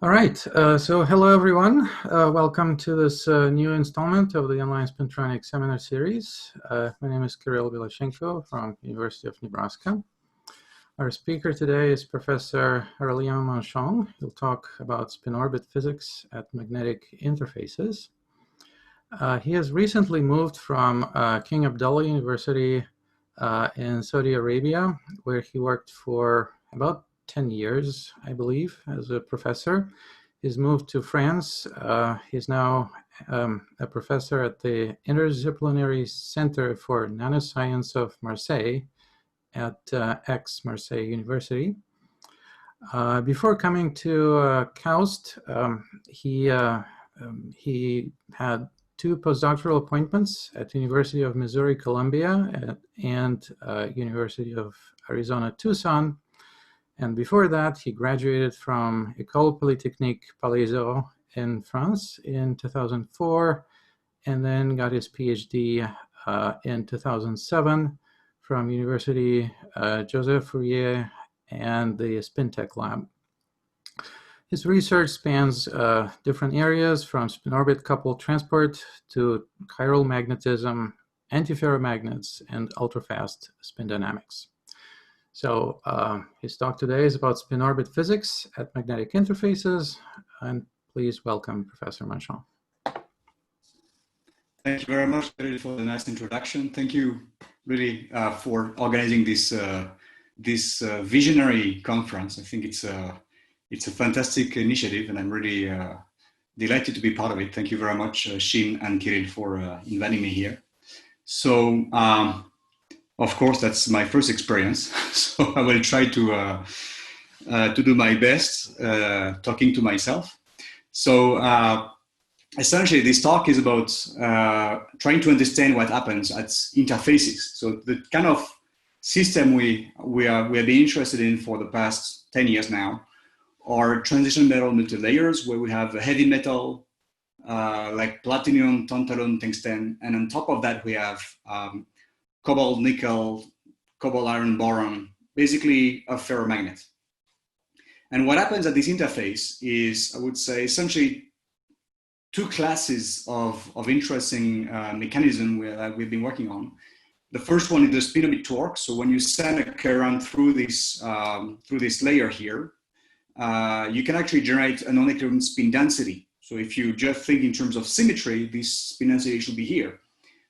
All right, so hello everyone. Welcome to this new installment of the online Spintronics seminar series. My name is Kirill Belashenko from University of Nebraska. Our speaker today is Professor Aurélien Manchon. He'll talk about spin-orbit physics at magnetic interfaces. He has recently moved from King Abdullah University in Saudi Arabia, where he worked for about 10 years, I believe, as a professor. He's moved to France. He's now a professor at the Interdisciplinary Center for Nanoscience of Marseille at Aix-Marseille University. Before coming to KAUST, he had two postdoctoral appointments at University of Missouri Columbia and University of Arizona Tucson. And before that, he graduated from École Polytechnique Palaiseau in France in 2004, and then got his PhD in 2007 from University Joseph Fourier and the SpinTech Lab. His research spans different areas from spin-orbit coupled transport to chiral magnetism, antiferromagnets, and ultrafast spin dynamics. So his talk today is about spin-orbit physics at magnetic interfaces, and please welcome Professor Manchon. Thank you very much, Kirill, for the nice introduction. Thank you really for organizing this visionary conference. I think it's a fantastic initiative, and I'm really delighted to be part of it. Thank you very much, Shin and Kirill, for inviting me here. So, of course, that's my first experience, so I will try to do my best talking to myself. So essentially, this talk is about trying to understand what happens at interfaces. So the kind of system we have been interested in for the past 10 years now are transition metal multilayers, where we have a heavy metal like platinum, tantalum, tungsten, and on top of that we have cobalt, nickel, cobalt, iron, boron, basically a ferromagnet. And what happens at this interface is, I would say, essentially two classes of interesting mechanism we've been working on. The first one is the spin-orbit torque. So when you send a current through this layer here, you can actually generate a non-equilibrium spin density. So if you just think in terms of symmetry, this spin density should be here.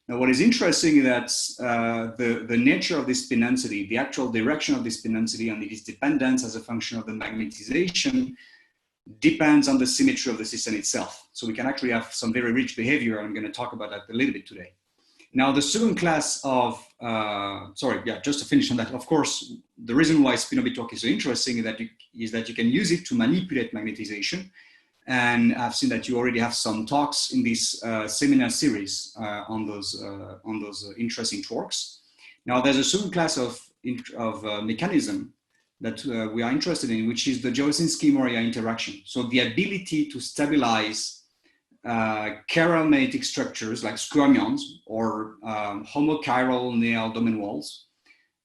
Now, what is interesting is that the nature of this spin density, the actual direction of this spin density, and its dependence as a function of the magnetization depends on the symmetry of the system itself. So we can actually have some very rich behavior. I'm going to talk about that a little bit today. Now, the second class of, just to finish on that, of course, the reason why spin-orbit torque is so interesting is that you can use it to manipulate magnetization. And I've seen that you already have some talks in this seminar series on those interesting torques. Now, there's a certain class of mechanism that we are interested in, which is the Dzyaloshinskii-Moriya interaction. So the ability to stabilize chiral magnetic structures like skyrmions or homochiral Néel domain walls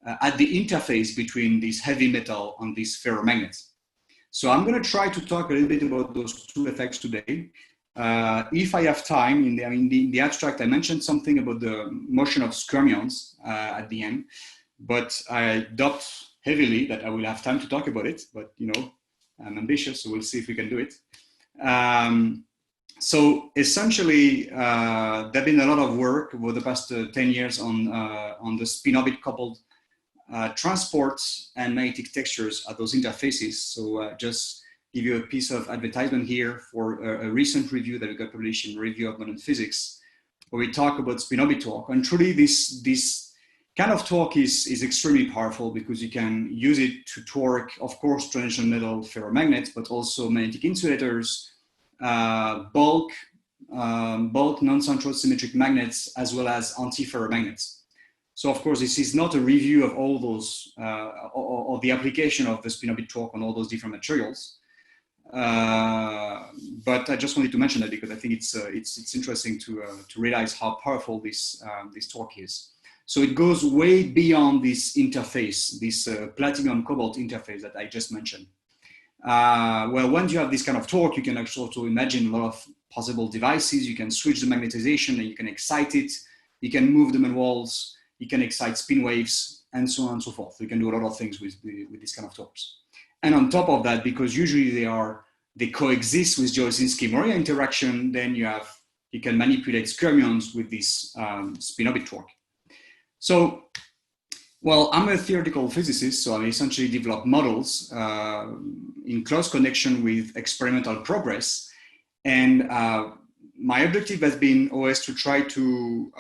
at the interface between this heavy metal and these ferromagnets. So I'm going to try to talk a little bit about those two effects today. If I have time, in the abstract, I mentioned something about the motion of skyrmions at the end, but I doubt heavily that I will have time to talk about it. But you know, I'm ambitious, so we'll see if we can do it. So essentially, there's been a lot of work over the past 10 years on the spin-orbit coupled transports and magnetic textures at those interfaces. So just give you a piece of advertisement here for a recent review that we got published in Review of Modern Physics, where we talk about spin-orbit torque. And truly this kind of torque is extremely powerful because you can use it to torque, of course, transition metal ferromagnets, but also magnetic insulators, bulk non-central symmetric magnets, as well as antiferromagnets. So of course, this is not a review of all those, or the application of the spin-orbit torque on all those different materials. But I just wanted to mention that because I think it's interesting to realize how powerful this torque is. So it goes way beyond this interface, this platinum cobalt interface that I just mentioned. Well, once you have this kind of torque, you can actually also imagine a lot of possible devices. You can switch the magnetization and you can excite it. You can move them in walls. You can excite spin waves and so on and so forth. You can do a lot of things with this kind of torques. And on top of that, because usually they coexist with Dzyaloshinskii-Moriya interaction, then you can manipulate skyrmions with this spin-orbit torque. So, well, I'm a theoretical physicist, so I essentially develop models in close connection with experimental progress. And my objective has been always to try to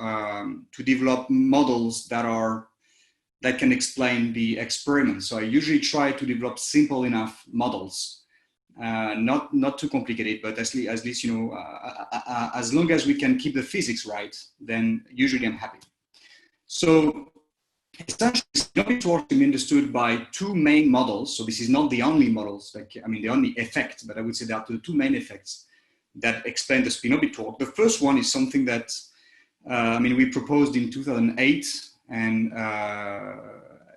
develop models that can explain the experiment. So I usually try to develop simple enough models, not too complicated, but at least you know, as long as we can keep the physics right, then usually I'm happy. So essentially, spin-orbit torque can be understood by two main models. So this is not the only models, the only effect, but I would say there are the two main effects that explain the spin-orbit torque. The first one is something that we proposed in 2008, and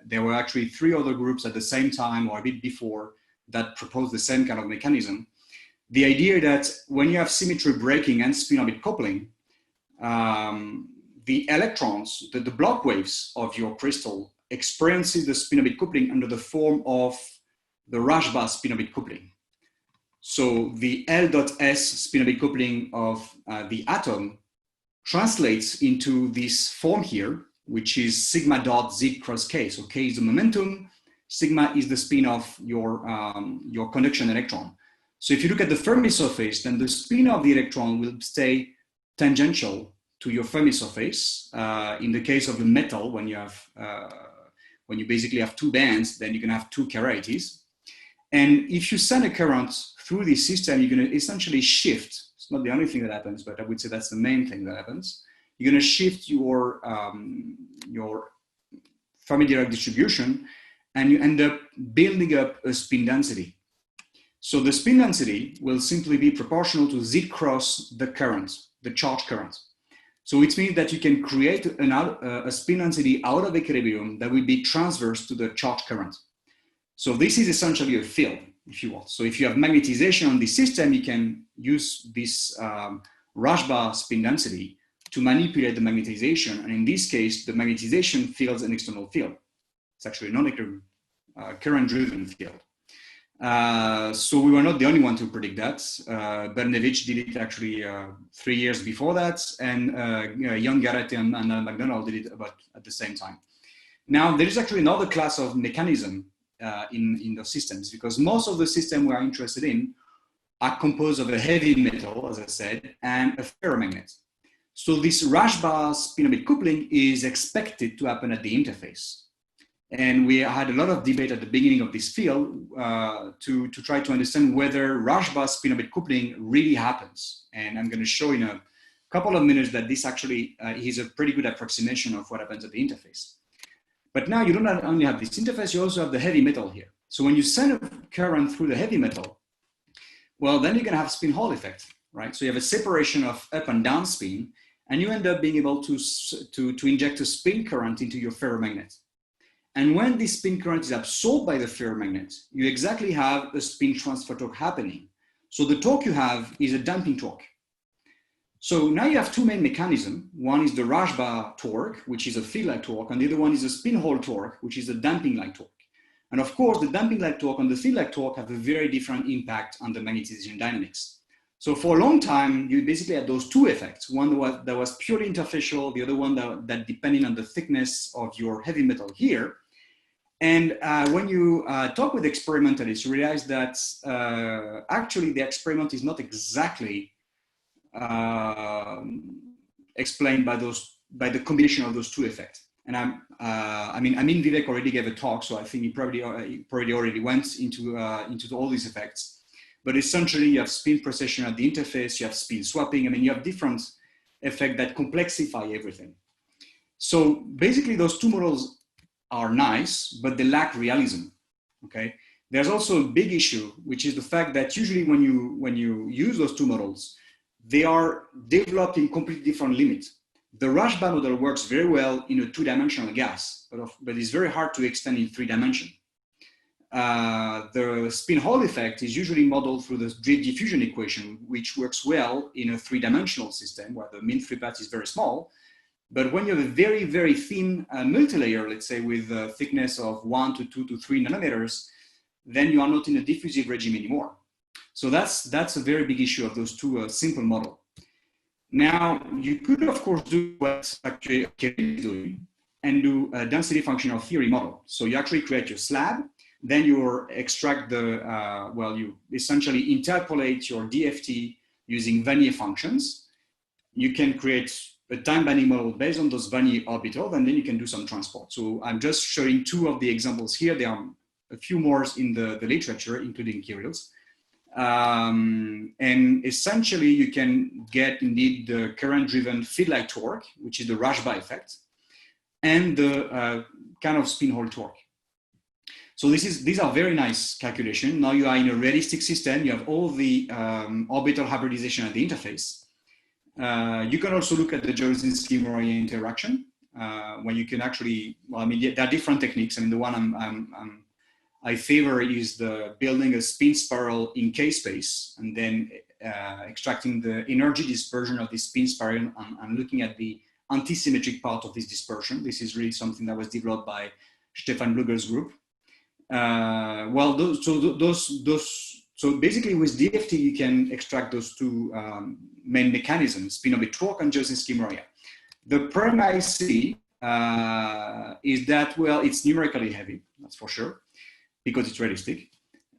there were actually 3 other groups at the same time or a bit before that proposed the same kind of mechanism. The idea that when you have symmetry breaking and spin-orbit coupling, the electrons, the Bloch waves of your crystal experiences the spin-orbit coupling under the form of the Rashba spin-orbit coupling. So the L.S spin-orbit coupling of the atom translates into this form here, which is sigma dot z cross k. So k is the momentum, sigma is the spin of your conduction electron. So if you look at the Fermi surface, then the spin of the electron will stay tangential to your Fermi surface. In the case of the metal, when you basically have 2 bands, then you can have 2 chiralities. And if you send a current through this system, you're going to essentially shift. It's not the only thing that happens, but I would say that's the main thing that happens. You're going to shift your Fermi Dirac distribution, and you end up building up a spin density. So the spin density will simply be proportional to z cross the current, the charge current. So it means that you can create a spin density out of equilibrium that will be transverse to the charge current. So this is essentially a field, if you want. So if you have magnetization on this system, you can use this Rashba spin density to manipulate the magnetization. And in this case, the magnetization fields an external field. It's actually a non-equilibrium current-driven field. So we were not the only one to predict that. Bernevich did it actually 3 years before that, and Young, Garrett, and McDonald did it about at the same time. Now, there is actually another class of mechanism in the systems, because most of the systems we are interested in are composed of a heavy metal, as I said, and a ferromagnet. So this Rashba spin-orbit coupling is expected to happen at the interface. And we had a lot of debate at the beginning of this field to try to understand whether Rashba spin-orbit coupling really happens. And I'm going to show in a couple of minutes that this actually is a pretty good approximation of what happens at the interface. But now you don't only have this interface, you also have the heavy metal here. So when you send a current through the heavy metal, well, then you're going to have spin Hall effect, right? So you have a separation of up and down spin, and you end up being able to inject a spin current into your ferromagnet. And when this spin current is absorbed by the ferromagnet, you exactly have a spin transfer torque happening. So the torque you have is a damping torque. So now you have 2 main mechanisms. One is the Rashba torque, which is a field-like torque, and the other one is a spin Hall torque, which is a damping-like torque. And of course, the damping-like torque and the field-like torque have a very different impact on the magnetization dynamics. So for a long time, you basically had those 2 effects. One that was purely interfacial, the other one that depended on the thickness of your heavy metal here. And when you talk with experimentalists, you realize that actually the experiment is not exactly explained by the combination of those 2 effects. And Amin Vivek already gave a talk, so I think he probably already went into all these effects. But essentially, you have spin precession at the interface, you have spin swapping. I mean, you have different effects that complexify everything. So basically, those 2 models are nice, but they lack realism. Okay. There's also a big issue, which is the fact that usually when you use those 2 models, they are developed in completely different limits. The Rashba model works very well in a 2-dimensional gas, but it's very hard to extend in 3 dimensions. the spin Hall effect is usually modeled through the grid diffusion equation, which works well in a three-dimensional system where the mean free path is very small. But when you have a very, very thin multilayer, let's say with a thickness of 1 to 2 to 3 nanometers, then you are not in a diffusive regime anymore. So that's a very big issue of those two simple models. Now, you could, of course, do what actually Kirill is doing and do a density functional theory model. So you actually create your slab, then you extract the, you essentially interpolate your DFT using Vannier functions. You can create a time binding model based on those Vannier orbitals, and then you can do some transport. So I'm just showing two of the examples here. There are a few more in the literature, including Kirill's. And essentially you can get indeed the current-driven field-like torque, which is the Rashba effect, and the kind of spin-hole torque. So these are very nice calculations. Now you are in a realistic system. You have all the orbital hybridization at the interface. You can also look at the Dzyaloshinskii-Moriya interaction, when you can actually, there are different techniques. I mean, the one I favor is the building a spin spiral in K-space and then extracting the energy dispersion of this spin spiral and looking at the anti-symmetric part of this dispersion. This is really something that was developed by Stefan Blügel's group. So basically with DFT, you can extract those two main mechanisms, spin-orbit torque and Dzyaloshinskii-Moriya. The problem I see is that, well, it's numerically heavy, that's for sure, because it's realistic.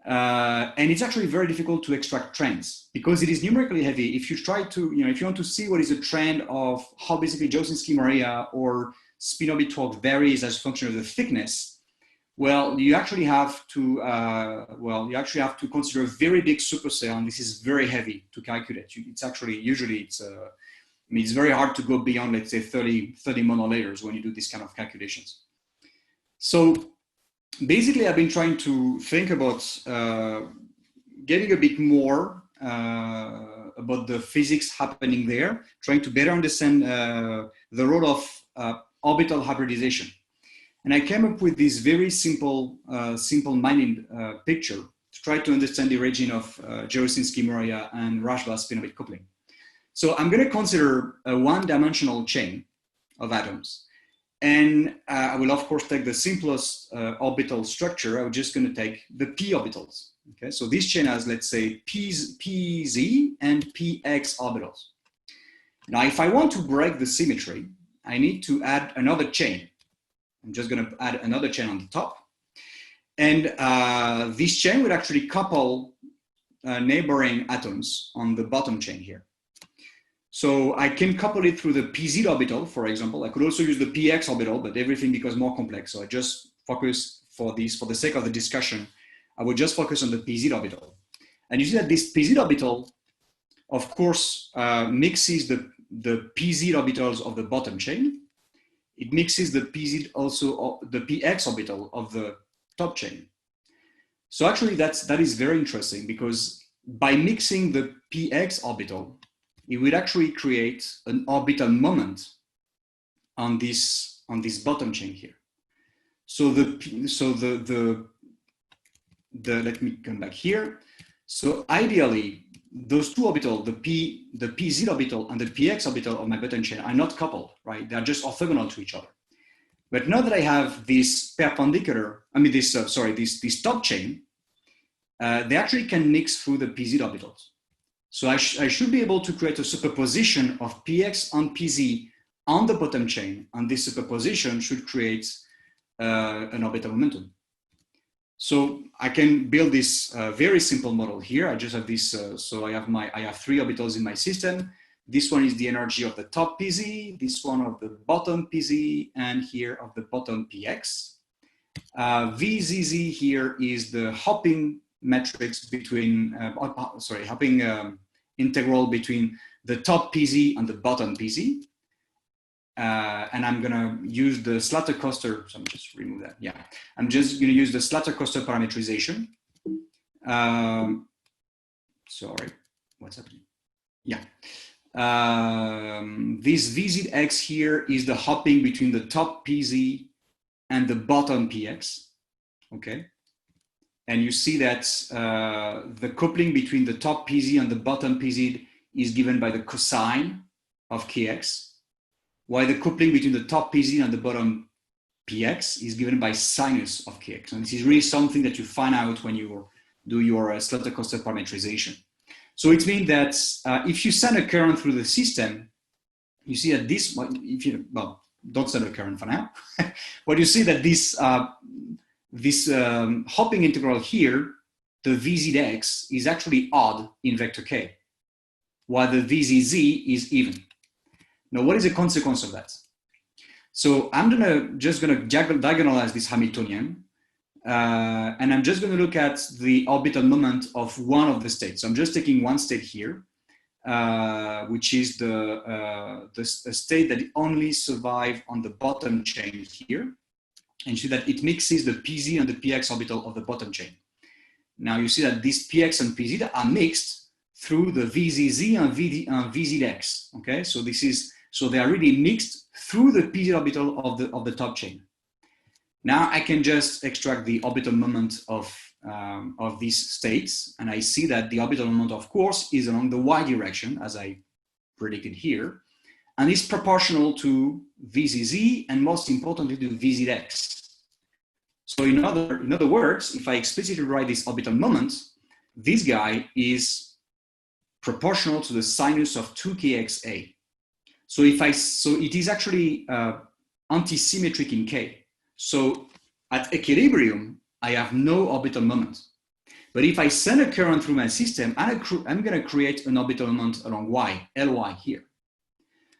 And it's actually very difficult to extract trends because it is numerically heavy. If you try to, if you want to see what is a trend of how basically Dzyaloshinskii-Moriya or spin-orbit torque varies as a function of the thickness, well, you actually have to, consider a very big supercell, and this is very heavy to calculate. It's actually, usually it's very hard to go beyond, let's say 30 monolayers when you do this kind of calculations. So basically, I've been trying to think about getting a bit more about the physics happening there, trying to better understand the role of orbital hybridization. And I came up with this very simple mining picture to try to understand the origin of Dzyaloshinskii-Moriya and Rashba spin-orbit coupling. So I'm going to consider a one-dimensional chain of atoms. And I will, of course, take the simplest orbital structure. I'm just going to take the p orbitals. Okay, so this chain has, let's say, pz and px orbitals. Now, if I want to break the symmetry, I need to add another chain. I'm just going to add another chain on the top. And this chain would actually couple neighboring atoms on the bottom chain here. So I can couple it through the pz orbital, for example. I could also use the px orbital, but everything becomes more complex. So I just focus for the sake of the discussion, I would just focus on the pz orbital. And you see that this pz orbital, of course, mixes the pz orbitals of the bottom chain. It mixes the pz also the px orbital of the top chain. So actually that is very interesting because by mixing the px orbital, it would actually create an orbital moment on this bottom chain here. So let me come back here. So ideally, those two orbitals, the pz orbital and the px orbital of my bottom chain are not coupled, right? They're just orthogonal to each other. But now that I have this perpendicular, this top chain, they actually can mix through the pz orbitals. So I should be able to create a superposition of px on pz on the bottom chain, and this superposition should create an orbital momentum. So I can build this very simple model here. I just have this, so I have three orbitals in my system. This one is the energy of the top pz, this one of the bottom pz, and here of the bottom px. VZZ here is the hopping matrix between, hopping integral between the top pz and the bottom pz. And I'm gonna use the Slater-Koster, so I'm just remove that, yeah. I'm just gonna use the Slater-Koster parametrization. Sorry, what's happening? Yeah. This VZX here is the hopping between the top PZ and the bottom PX, okay? And you see that the coupling between the top PZ and the bottom PZ is given by the cosine of Kx, while the coupling between the top PZ and the bottom Px is given by sinus of Kx. And this is really something that you find out when you do your Slaughter-Coster parametrization. So it means that if you send a current through the system, you see that this, if you, well, don't send a current for now, but you see that this, hopping integral here, the VZX is actually odd in vector K, while the VZZ is even. Now, what is the consequence of that? So I'm just gonna diagonalize this Hamiltonian, and I'm just gonna look at the orbital moment of one of the states. So I'm just taking one state here, which is the state that only survive on the bottom chain here, and see that it mixes the PZ and the PX orbital of the bottom chain. Now you see that these PX and PZ are mixed through the VZZ and VZX. Okay, so this is, so they are really mixed through the PZ orbital of the top chain. Now I can just extract the orbital moment of these states, and I see that the orbital moment, of course, is along the y direction, as I predicted here, and is proportional to VZZ and most importantly to VZX. So in other words, if I explicitly write this orbital moment, this guy is proportional to the sinus of 2kxa. So it is actually anti-symmetric in K. So at equilibrium, I have no orbital moment. But if I send a current through my system, I'm going to create an orbital moment along y, Ly here.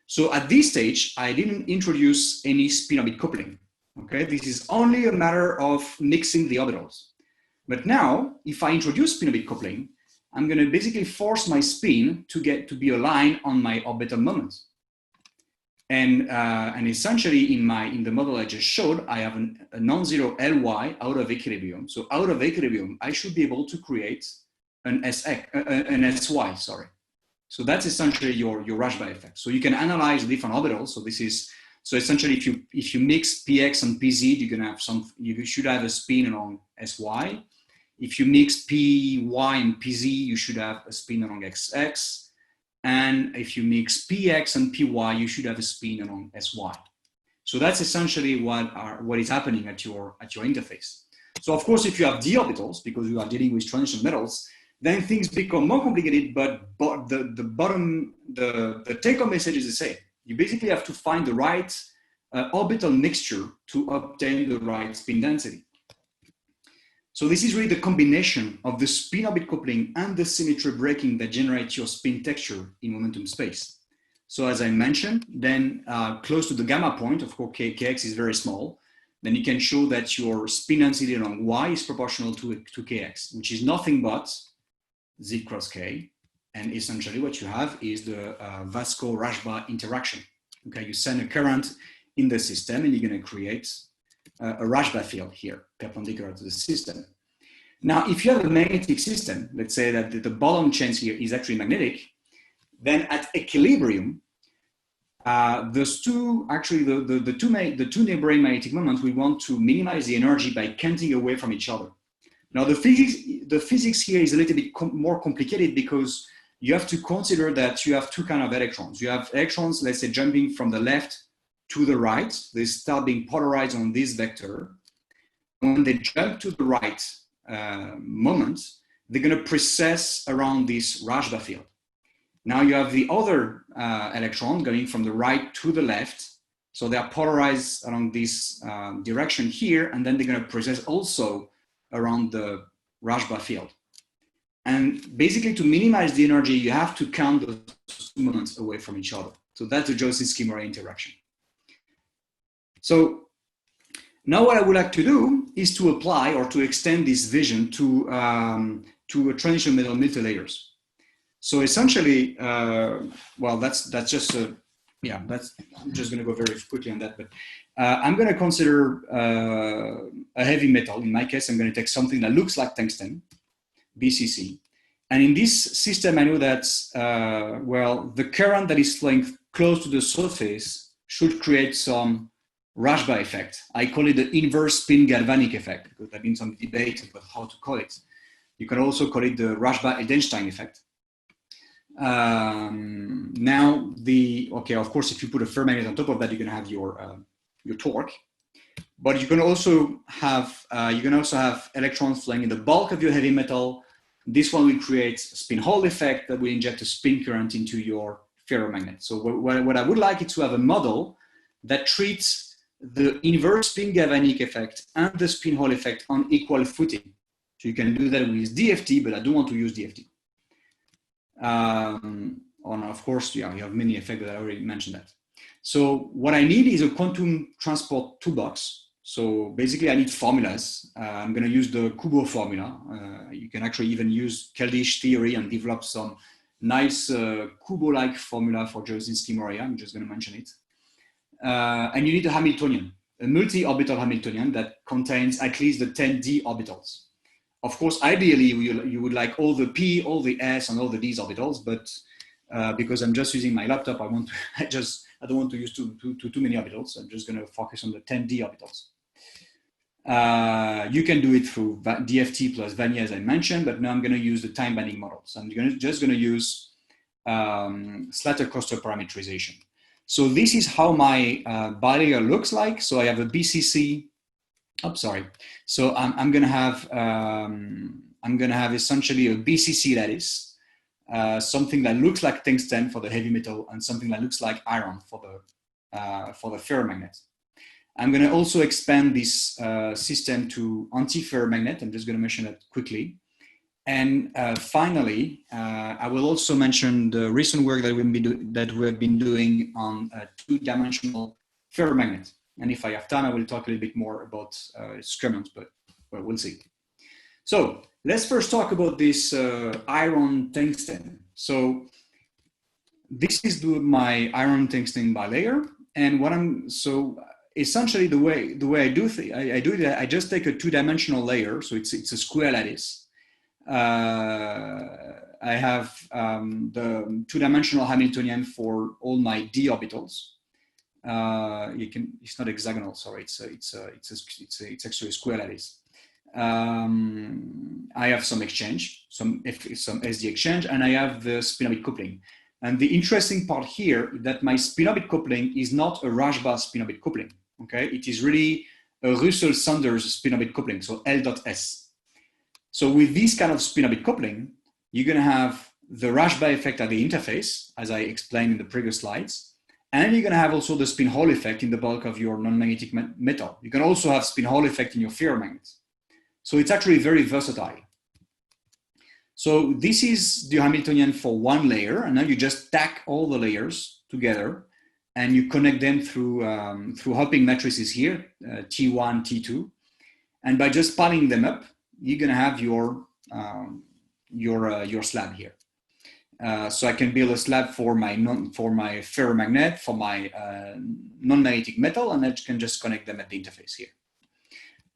So at this stage, I didn't introduce any spin-orbit coupling. Okay, this is only a matter of mixing the orbitals. But now, if I introduce spin-orbit coupling, I'm going to basically force my spin to be aligned on my orbital moment. And essentially in the model I just showed, I have a non-zero Ly out of equilibrium. So out of equilibrium, I should be able to create an Sy, sorry. So that's essentially your Rashba effect. So you can analyze different orbitals. So this is, so essentially if you mix Px and Pz, you're gonna have you should have a spin along Sy. If you mix Py and Pz, you should have a spin along Xx. And if you mix Px and Py, you should have a spin along Sy. So that's essentially what is happening at your interface. So of course, if you have d orbitals, because you are dealing with transition metals, then things become more complicated, but the take-home message is the same. You basically have to find the right orbital mixture to obtain the right spin density. So this is really the combination of the spin-orbit coupling and the symmetry breaking that generates your spin texture in momentum space. So as I mentioned, then close to the gamma point, of course, Kx is very small, then you can show that your spin density along y is proportional to Kx, which is nothing but Z cross K. And essentially what you have is the Vasco-Rashba interaction. Okay, you send a current in the system and you're going to create a Rashba field here, perpendicular to the system. Now, if you have a magnetic system, let's say that the bottom chain here is actually magnetic, then at equilibrium, those two, actually the two neighboring magnetic moments, we want to minimize the energy by canting away from each other. Now, the physics here is a little bit more complicated because you have to consider that you have two kinds of electrons. You have electrons, let's say, jumping from the left to the right. They start being polarized on this vector. When they jump to the right moment, they're going to precess around this Rashba field. Now you have the other electron going from the right to the left. So they are polarized along this direction here, and then they're going to precess also around the Rashba field. And basically, to minimize the energy, you have to count those moments away from each other. So that's the Dzyaloshinskii-Moriya interaction. So now what I would like to do is to apply or to extend this vision to a transition metal multilayers. So essentially, well, that's just a, yeah, that's, I'm just going to go very quickly on that, but I'm going to consider a heavy metal. In my case, I'm going to take something that looks like tungsten, BCC. And in this system, I know that, well, the current that is flowing close to the surface should create some Rashba effect. I call it the inverse spin galvanic effect because there's been some debate about how to call it. You can also call it the Rashba-Edelstein effect. Now, of course, if you put a ferromagnet on top of that, you're going to have your torque. But you can also have electrons flying in the bulk of your heavy metal. This one will create a spin Hall effect that will inject a spin current into your ferromagnet. So what I would like is to have a model that treats the inverse spin galvanic effect and the spin Hall effect on equal footing. So you can do that with DFT, but I don't want to use DFT. Of course, you have many effects, but I already mentioned that. So what I need is a quantum transport toolbox. So basically I need formulas. I'm going to use the Kubo formula. You can actually even use Keldysh theory and develop some nice Kubo-like formula for Dzyaloshinskii-Moriya. I'm just going to mention it. And you need a Hamiltonian, a multi-orbital Hamiltonian that contains at least the 10d orbitals. Of course, ideally, you would like all the p, all the s, and all the d's orbitals, but because I'm just using my laptop, I don't want to use too many orbitals. I'm just going to focus on the 10d orbitals. You can do it through DFT plus Vanier, as I mentioned, but now I'm going to use the time binding model. So I'm just going to use Slater-Koster parametrization. So this is how my bilayer looks like. So I have a BCC. So I'm going to have essentially a BCC lattice, something that looks like tungsten for the heavy metal, and something that looks like iron for the ferromagnet. I'm going to also expand this system to anti-ferromagnet. I'm just going to mention that quickly. And finally, I will also mention the recent work that we've been doing on two-dimensional ferromagnet. And if I have time, I will talk a little bit more about skyrmions, but well, we'll see. So let's first talk about this iron tungsten. So this is my iron tungsten bilayer, and essentially the way I do it, I just take a two-dimensional layer, so it's a square lattice. I have the two-dimensional Hamiltonian for all my d orbitals. It's not hexagonal, sorry. It's actually a square lattice. I have some exchange, some SD exchange, and I have the spin-orbit coupling. And the interesting part here is that my spin-orbit coupling is not a Rashba spin-orbit coupling. Okay, it is really a Russell-Sanders spin-orbit coupling, so L.S. So with this kind of spin-orbit coupling, you're going to have the Rashba effect at the interface, as I explained in the previous slides. And you're going to have also the spin Hall effect in the bulk of your non-magnetic metal. You can also have spin Hall effect in your ferromagnets. So it's actually very versatile. So this is the Hamiltonian for one layer. And now you just stack all the layers together and you connect them through hopping matrices here, T1, T2. And by just piling them up, you're going to have your slab here. So I can build a slab for my ferromagnet, for my non-magnetic metal, and I can just connect them at the interface here.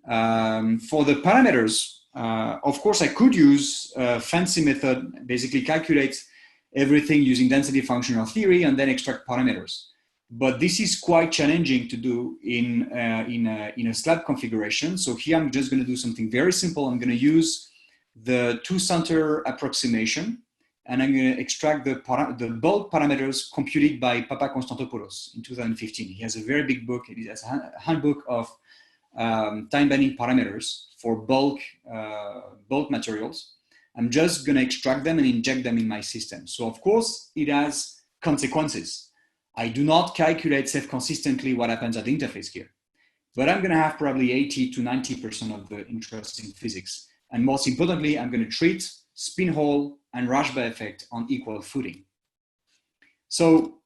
For the parameters, of course, I could use a fancy method, basically calculate everything using density functional theory and then extract parameters. But this is quite challenging to do in a slab configuration. So here I'm just going to do something very simple. I'm going to use the two-center approximation, and I'm going to extract the bulk parameters computed by Papa Konstantopoulos in 2015. He has a very big book. It has a handbook of time-bending parameters for bulk materials. I'm just going to extract them and inject them in my system. So of course, it has consequences. I do not calculate self-consistently what happens at the interface here, but I'm going to have probably 80 to 90% of the interesting physics. And most importantly, I'm going to treat spin Hall and Rashba effect on equal footing. So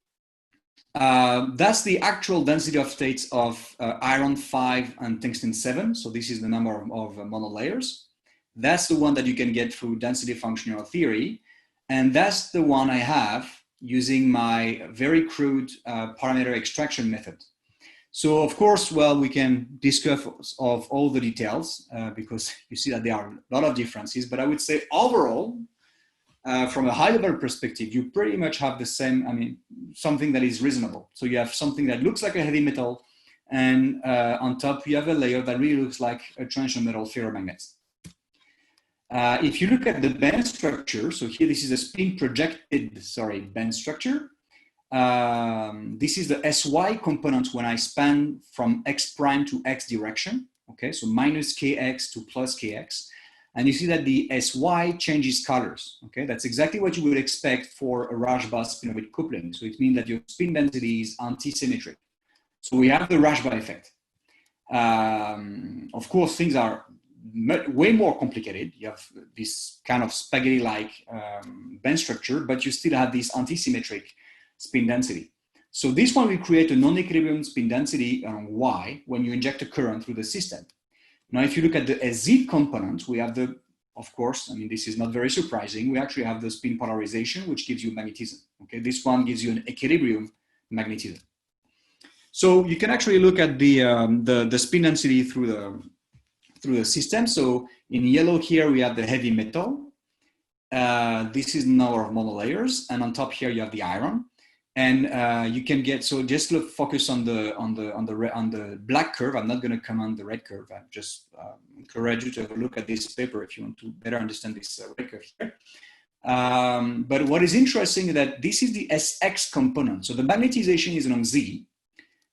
that's the actual density of states of iron 5 and tungsten 7. So this is the number of monolayers. That's the one that you can get through density functional theory. And that's the one I have using my very crude parameter extraction method. So of course, well, we can discuss of all the details because you see that there are a lot of differences, but I would say overall, from a high level perspective, you pretty much have the same, something that is reasonable. So you have something that looks like a heavy metal and on top you have a layer that really looks like a transition metal ferromagnet. If you look at the band structure, so here this is a spin projected, band structure. This is the SY component when I span from X prime to X direction. Okay, so minus KX to plus KX. And you see that the SY changes colors. Okay, that's exactly what you would expect for a Rashba spin-orbit coupling. So it means that your spin density is anti-symmetric. So we have the Rashba effect. Of course, things are way more complicated. You have this kind of spaghetti-like band structure, but you still have this anti-symmetric spin density. So this one will create a non-equilibrium spin density on Y when you inject a current through the system. Now, if you look at the SZ component, we have the, of course, I mean, this is not very surprising. We actually have the spin polarization, which gives you magnetism. Okay, this one gives you an equilibrium magnetism. So you can actually look at the spin density through the system. So in yellow here, we have the heavy metal. This is the number of monolayers. And on top here, you have the iron. And you can get, so just focus on the black curve. I'm not going to comment the red curve. I just encourage you to have a look at this paper if you want to better understand this red curve here. But what is interesting is that this is the SX component. So the magnetization is on Z.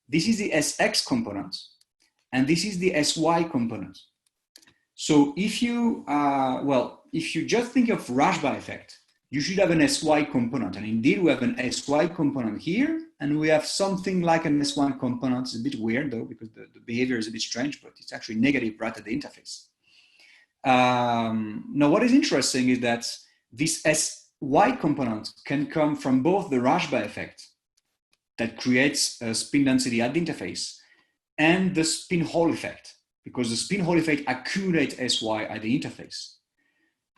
This is the SX component. And this is the SY component. So if you, if you just think of Rashba effect, you should have an SY component. And indeed, we have an SY component here, and we have something like an S1 component. It's a bit weird though, because the behavior is a bit strange, but it's actually negative right at the interface. Now, what is interesting is that this SY component can come from both the Rashba effect that creates a spin density at the interface and the spin Hall effect, because the spin Hall effect accumulates SY at the interface.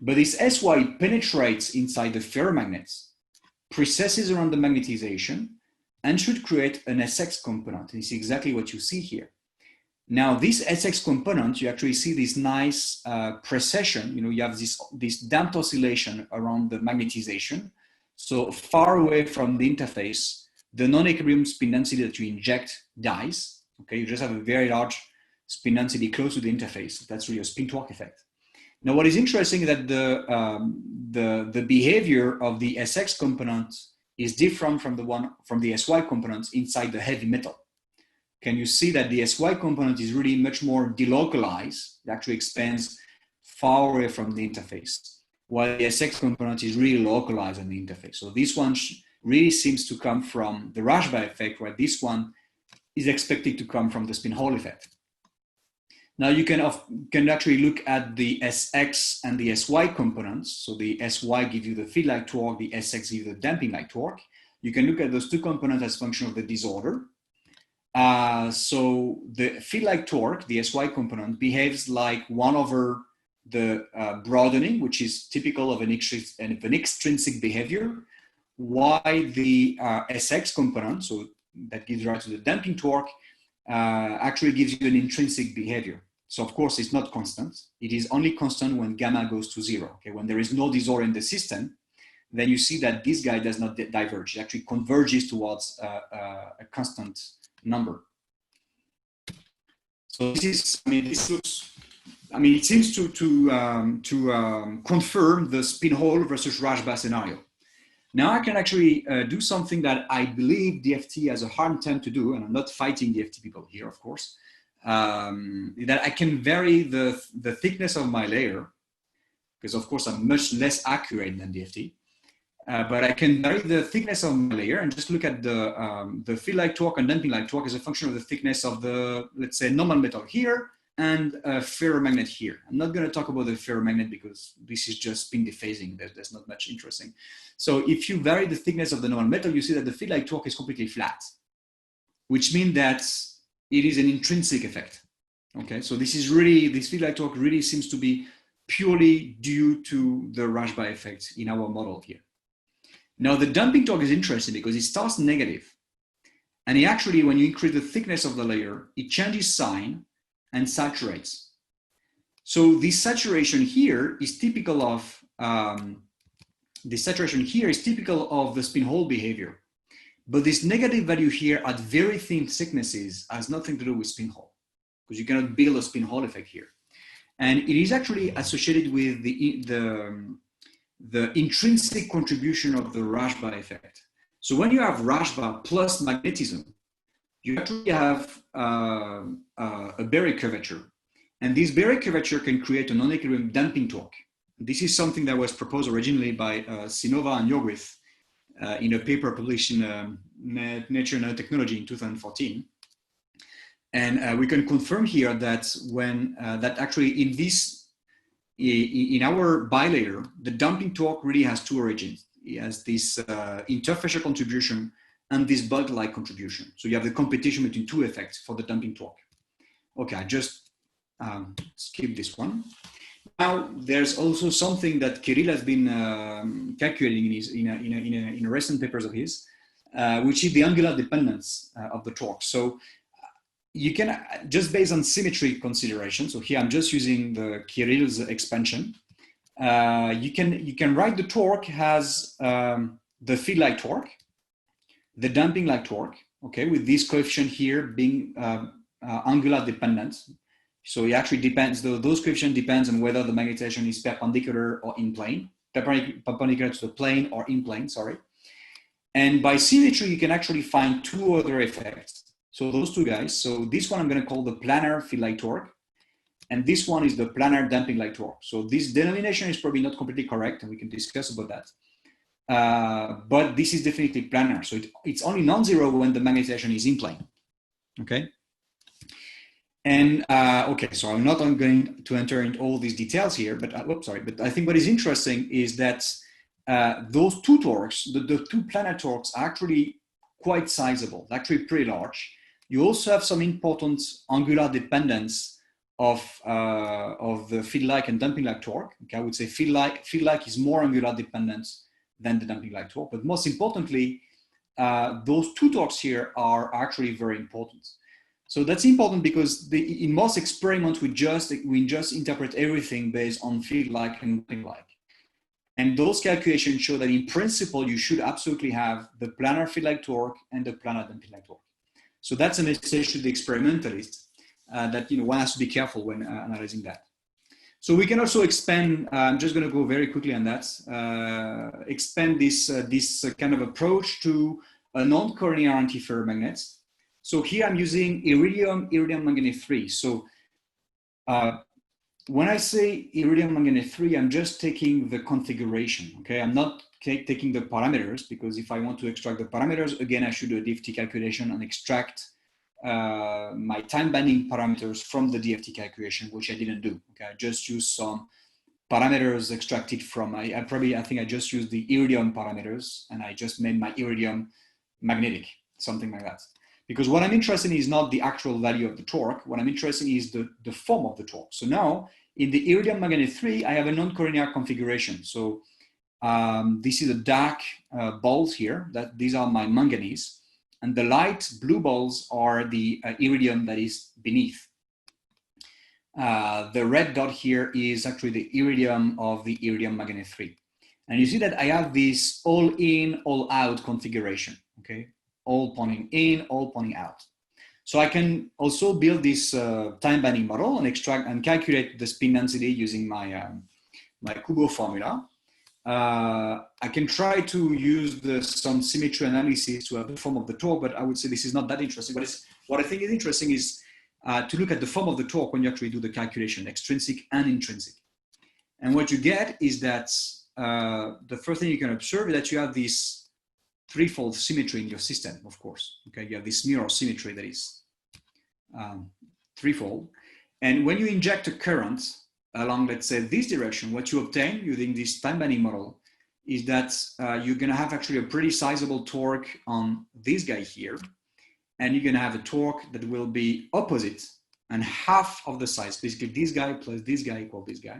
But this SY penetrates inside the ferromagnets, precesses around the magnetization, and should create an SX component. This is exactly what you see here. Now, this SX component, you actually see this nice precession. You know, you have this damped oscillation around the magnetization. So far away from the interface, the non-equilibrium spin density that you inject dies. Okay, you just have a very large spin density close to the interface. That's really a spin torque effect. Now, what is interesting is that the behavior of the SX component is different from the SY component inside the heavy metal. Can you see that the SY component is really much more delocalized? It actually expands far away from the interface, while the SX component is really localized on the interface. So this one really seems to come from the Rashba effect, where this one is expected to come from the spin Hall effect. Now you can actually look at the SX and the SY components. So the SY gives you the field-like torque, the SX gives you the damping-like torque. You can look at those two components as a function of the disorder. So the field-like torque, the SY component, behaves like 1 over the broadening, which is typical of an extrinsic behavior, while the SX component, so that gives rise to the damping torque, actually gives you an intrinsic behavior. So of course, it's not constant. It is only constant when gamma goes to 0. Okay? When there is no disorder in the system, then you see that this guy does not diverge. It actually converges towards a constant number. So this is, I mean, this looks, I mean, it seems to confirm the spin Hall versus Rashba scenario. Now I can actually do something that I believe DFT has a hard time to do, and I'm not fighting DFT people here, of course, that I can vary the thickness of my layer, because of course I'm much less accurate than DFT, but I can vary the thickness of my layer and just look at the field-like torque and damping-like torque as a function of the thickness of the, let's say, normal metal here and a ferromagnet here. I'm not going to talk about the ferromagnet because this is just spin dephasing. There's not much interesting. So if you vary the thickness of the normal metal, you see that the field-like torque is completely flat, which means that it is an intrinsic effect. Okay, so this is really, this field-like torque really seems to be purely due to the Rashba effect in our model here. Now the damping torque is interesting because it starts negative, and it actually, when you increase the thickness of the layer, it changes sign and saturates. So this saturation here is typical of the spin Hall behavior, But this negative value here at very thin thicknesses has nothing to do with spin Hall, because you cannot build a spin Hall effect here. And it is actually associated with the intrinsic contribution of the Rashba effect. So when you have Rashba plus magnetism, you actually have a Berry curvature. And this Berry curvature can create a non-equilibrium damping torque. This is something that was proposed originally by Sinova and Jorgwith in a paper published in Nature Nanotechnology in 2014. And we can confirm here that when that actually in our bilayer, the damping torque really has two origins. It has this interfacial contribution and this bulk-like contribution. So you have the competition between two effects for the damping torque. Okay, I just skip this one. Now, there's also something that Kirill has been calculating in recent papers of his, which is the angular dependence of the torque. So you can, just based on symmetry consideration, so here I'm just using the Kirill's expansion, you can write the torque as the field-like torque, the damping-like torque, okay, with this coefficient here being angular dependent. So it actually depends, those coefficient depends on whether the magnetization is perpendicular or in plane, perpendicular to the plane or in plane, sorry. And by symmetry, you can actually find two other effects. So those two guys, so this one I'm going to call the planar field-like torque, and this one is the planar damping-like torque. So this denomination is probably not completely correct, and we can discuss about that. But this is definitely planar. So it's only non-zero when the magnetization is in plane, okay? And okay, so I'm not going to enter into all these details here, but but I think what is interesting is that those two torques, the two planar torques, are actually quite sizable, actually pretty large. You also have some important angular dependence of the field-like and damping-like torque. Okay, I would say field-like is more angular dependent than the damping-like torque, but most importantly, those two torques here are actually very important. So that's important because in most experiments, we just interpret everything based on field-like and damping-like. And those calculations show that in principle, you should absolutely have the planar field-like torque and the planar damping-like torque. So that's a message to the experimentalist that one has to be careful when analyzing that. So we can also expand, I'm just going to go very quickly on that, expand this kind of approach to a non-collinear antiferromagnets. So here I'm using iridium manganate 3. So when I say iridium manganate 3, I'm just taking the configuration, okay? I'm not taking the parameters, because if I want to extract the parameters, again, I should do a DFT calculation and extract my time binding parameters from the DFT calculation, which I didn't do, okay? I just used some parameters extracted from, I think I just used the iridium parameters, and I just made my iridium magnetic, something like that. Because what I'm interested in is not the actual value of the torque. What I'm interested in is the form of the torque. So now in the iridium manganate 3, I have a non-collinear configuration. So this is a dark balls here. These are my manganese. And the light blue balls are the iridium that is beneath. The red dot here is actually the iridium of the iridium manganate 3. And you see that I have this all in, all out configuration, okay? All pointing in, all pointing out. So I can also build this time binding model and extract and calculate the spin density using my my Kubo formula. I can try to use some symmetry analysis to have the form of the torque, but I would say this is not that interesting. What I think is interesting is to look at the form of the torque when you actually do the calculation, extrinsic and intrinsic. And what you get is that the first thing you can observe is that you have this threefold symmetry in your system, of course. Okay, you have this mirror symmetry that is threefold. And when you inject a current along, let's say, this direction, what you obtain using this time binding model is that you're going to have actually a pretty sizable torque on this guy here. And you're going to have a torque that will be opposite and half of the size, basically this guy plus this guy equal this guy,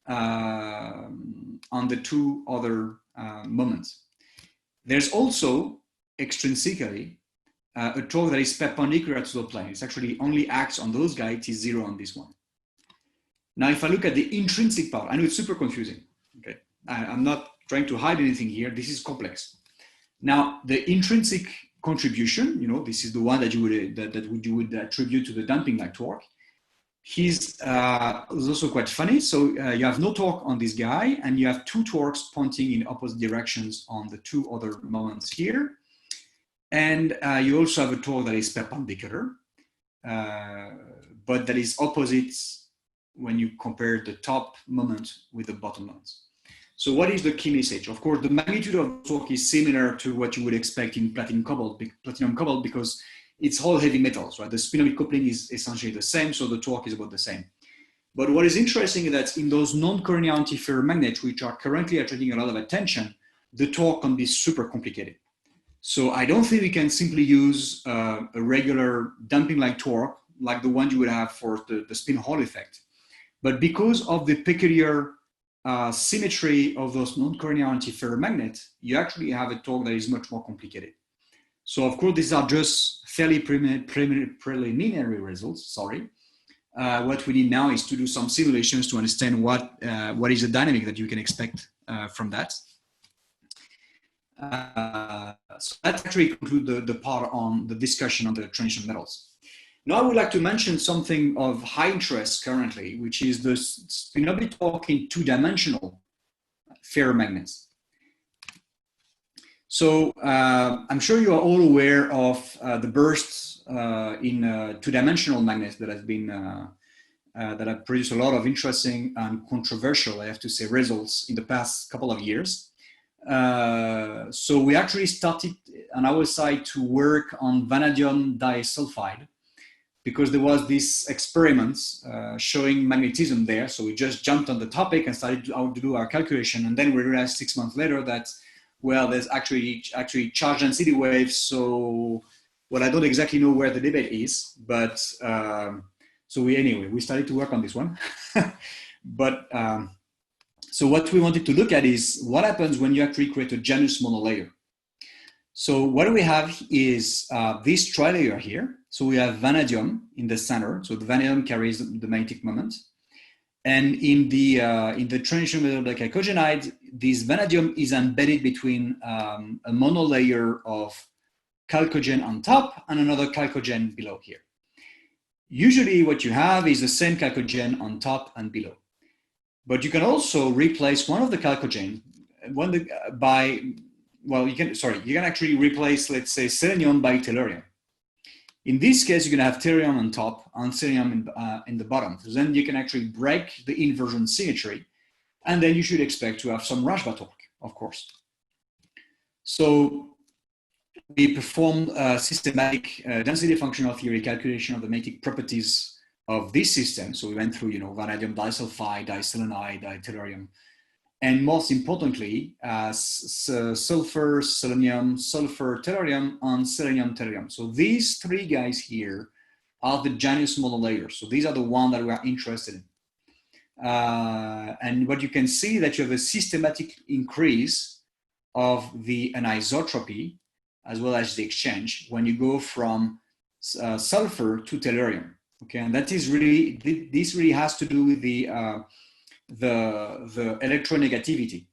on the two other moments. There's also extrinsically a torque that is perpendicular to the plane. It actually only acts on those guys, it is 0 on this one. Now, if I look at the intrinsic part, I know it's super confusing. Okay, I'm not trying to hide anything here. This is complex. Now, the intrinsic contribution, this is the one that you would attribute to the damping like torque. He's also quite funny. So you have no torque on this guy, and you have two torques pointing in opposite directions on the two other moments here. And you also have a torque that is perpendicular, but that is opposite when you compare the top moment with the bottom moment. So what is the key message? Of course, the magnitude of the torque is similar to what you would expect in platinum cobalt because it's all heavy metals, right? The spin-orbit coupling is essentially the same, so the torque is about the same. But what is interesting is that in those non-coronary antiferromagnets, which are currently attracting a lot of attention, the torque can be super complicated. So I don't think we can simply use a regular damping-like torque, like the one you would have for the spin Hall effect. But because of the peculiar symmetry of those non-coronary antiferromagnets, you actually have a torque that is much more complicated. So of course, these are just fairly preliminary results, sorry. What we need now is to do some simulations to understand what is the dynamic that you can expect from that. So that actually concludes the part on the discussion on the transition metals. Now I would like to mention something of high interest currently, which is the spin-orbit torque in two-dimensional ferromagnets. So I'm sure you are all aware of the bursts in two-dimensional magnets that have been that have produced a lot of interesting and controversial, I have to say, results in the past couple of years. So we actually started on our side to work on vanadium disulfide because there was this experiment showing magnetism there. So we just jumped on the topic and started to do our calculation. And then we realized 6 months later that, well, there's actually charge density waves. So, well, I don't exactly know where the debate is, but so we started to work on this one. But so what we wanted to look at is what happens when you actually create a Genuis monolayer. So what we have is this trilayer here. So we have vanadium in the center. So the vanadium carries the magnetic moment. And in the transition metal like icogenide, this vanadium is embedded between a monolayer of chalcogen on top and another chalcogen below here. Usually what you have is the same chalcogen on top and below. But you can also replace one of the chalcogen you can actually replace, let's say, selenium by tellurium. In this case, you're going to have tellurium on top and selenium in the bottom. So then you can actually break the inversion symmetry, and then you should expect to have some Rashba torque, of course. So we performed a systematic density functional theory calculation of the magnetic properties of this system. So we went through, vanadium disulfide, diselenide, ditellurium, and most importantly, sulfur, selenium, sulfur, tellurium, and selenium, tellurium. So these three guys here are the Genuis monolayers. So these are the ones that we are interested in. And what you can see that you have a systematic increase of the anisotropy as well as the exchange when you go from sulfur to tellurium. Okay, and that is really, this really has to do with the electronegativity.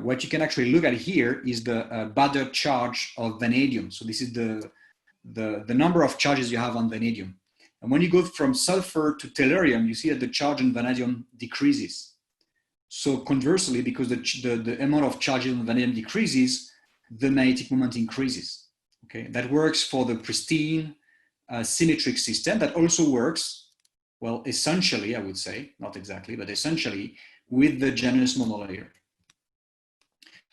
What you can actually look at here is the Bader charge of vanadium. So this is the number of charges you have on vanadium. And when you go from sulfur to tellurium, you see that the charge on vanadium decreases. So conversely, because the amount of charges on vanadium decreases, the magnetic moment increases. Okay, that works for the pristine symmetric system. That also works, well, essentially, I would say, not exactly, but essentially with the Genuis monolayer.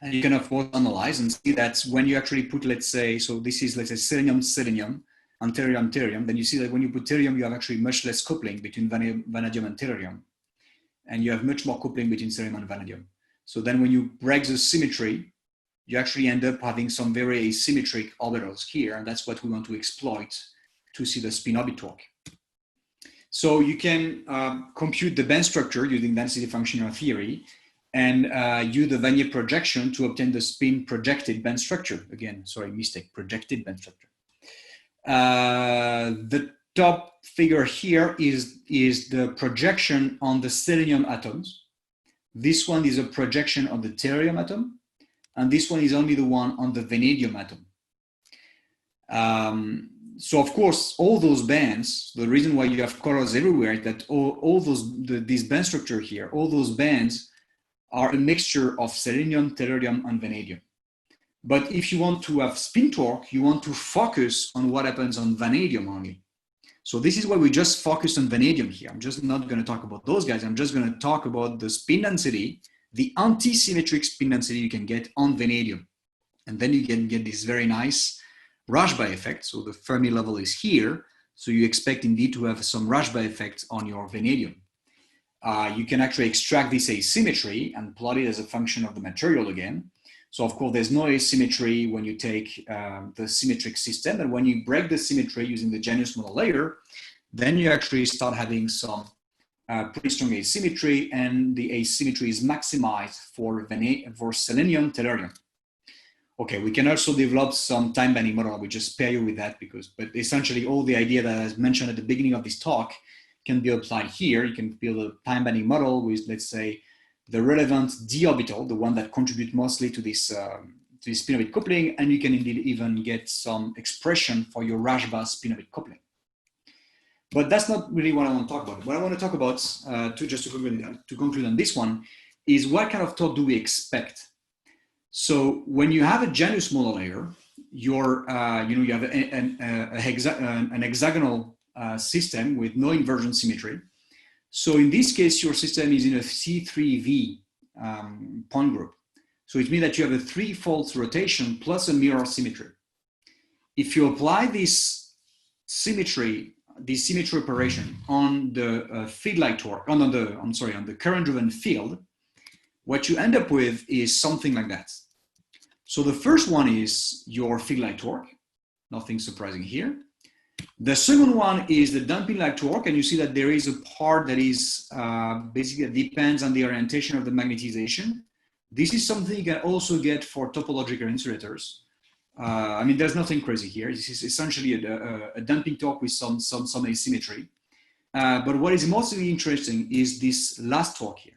And you can, of course, analyze and see that when you actually put, let's say, so this is, let's say, selenium, selenium, and tellurium, tellurium, then you see that when you put tellurium, you have actually much less coupling between vanadium and tellurium. And you have much more coupling between selenium and vanadium. So then when you break the symmetry, you actually end up having some very asymmetric orbitals here. And that's what we want to exploit to see the spin-orbit torque. So you can compute the band structure using density functional theory and use the Vanier projection to obtain the spin projected band structure. Again, sorry, mistake, projected band structure. The top figure here is the projection on the selenium atoms. This one is a projection of the tellurium atom. and this one is only the one on the vanadium atom. So of course, all those bands, the reason why you have colors everywhere is that this band structure here, all those bands are a mixture of selenium, tellurium, and vanadium. But if you want to have spin torque, you want to focus on what happens on vanadium only. So this is why we just focused on vanadium here. I'm just not going to talk about those guys. I'm just going to talk about the spin density, the anti-symmetric spin density you can get on vanadium. And then you can get this very nice Rashba effect. So the Fermi level is here. So you expect indeed to have some Rashba effect on your vanadium. You can actually extract this asymmetry and plot it as a function of the material again. So of course, there's no asymmetry when you take the symmetric system. And when you break the symmetry using the Genuis monolayer, then you actually start having some pretty strong asymmetry, and the asymmetry is maximized for selenium, tellurium. Okay, we can also develop some time bending model. I will just spare you with that but essentially all the idea that I mentioned at the beginning of this talk can be applied here. You can build a time bending model with, let's say, the relevant d orbital, the one that contributes mostly to this spin-orbit coupling, and you can indeed even get some expression for your Rashba spin-orbit coupling. But that's not really what I want to talk about. What I want to talk about, to conclude on this one, is what kind of torque do we expect? So when you have a Genuis monolayer, you have an hexagonal system with no inversion symmetry. So in this case, your system is in a C3V point group. So it means that you have a threefold rotation plus a mirror symmetry. If you apply this symmetry operation on the field-like torque, on the current-driven field, what you end up with is something like that. So the first one is your field-like torque, nothing surprising here. The second one is the damping-like torque, and you see that there is a part that is basically depends on the orientation of the magnetization. This is something you can also get for topological insulators. I mean, there's nothing crazy here. This is essentially a damping torque with some asymmetry. But what is mostly interesting is this last torque here.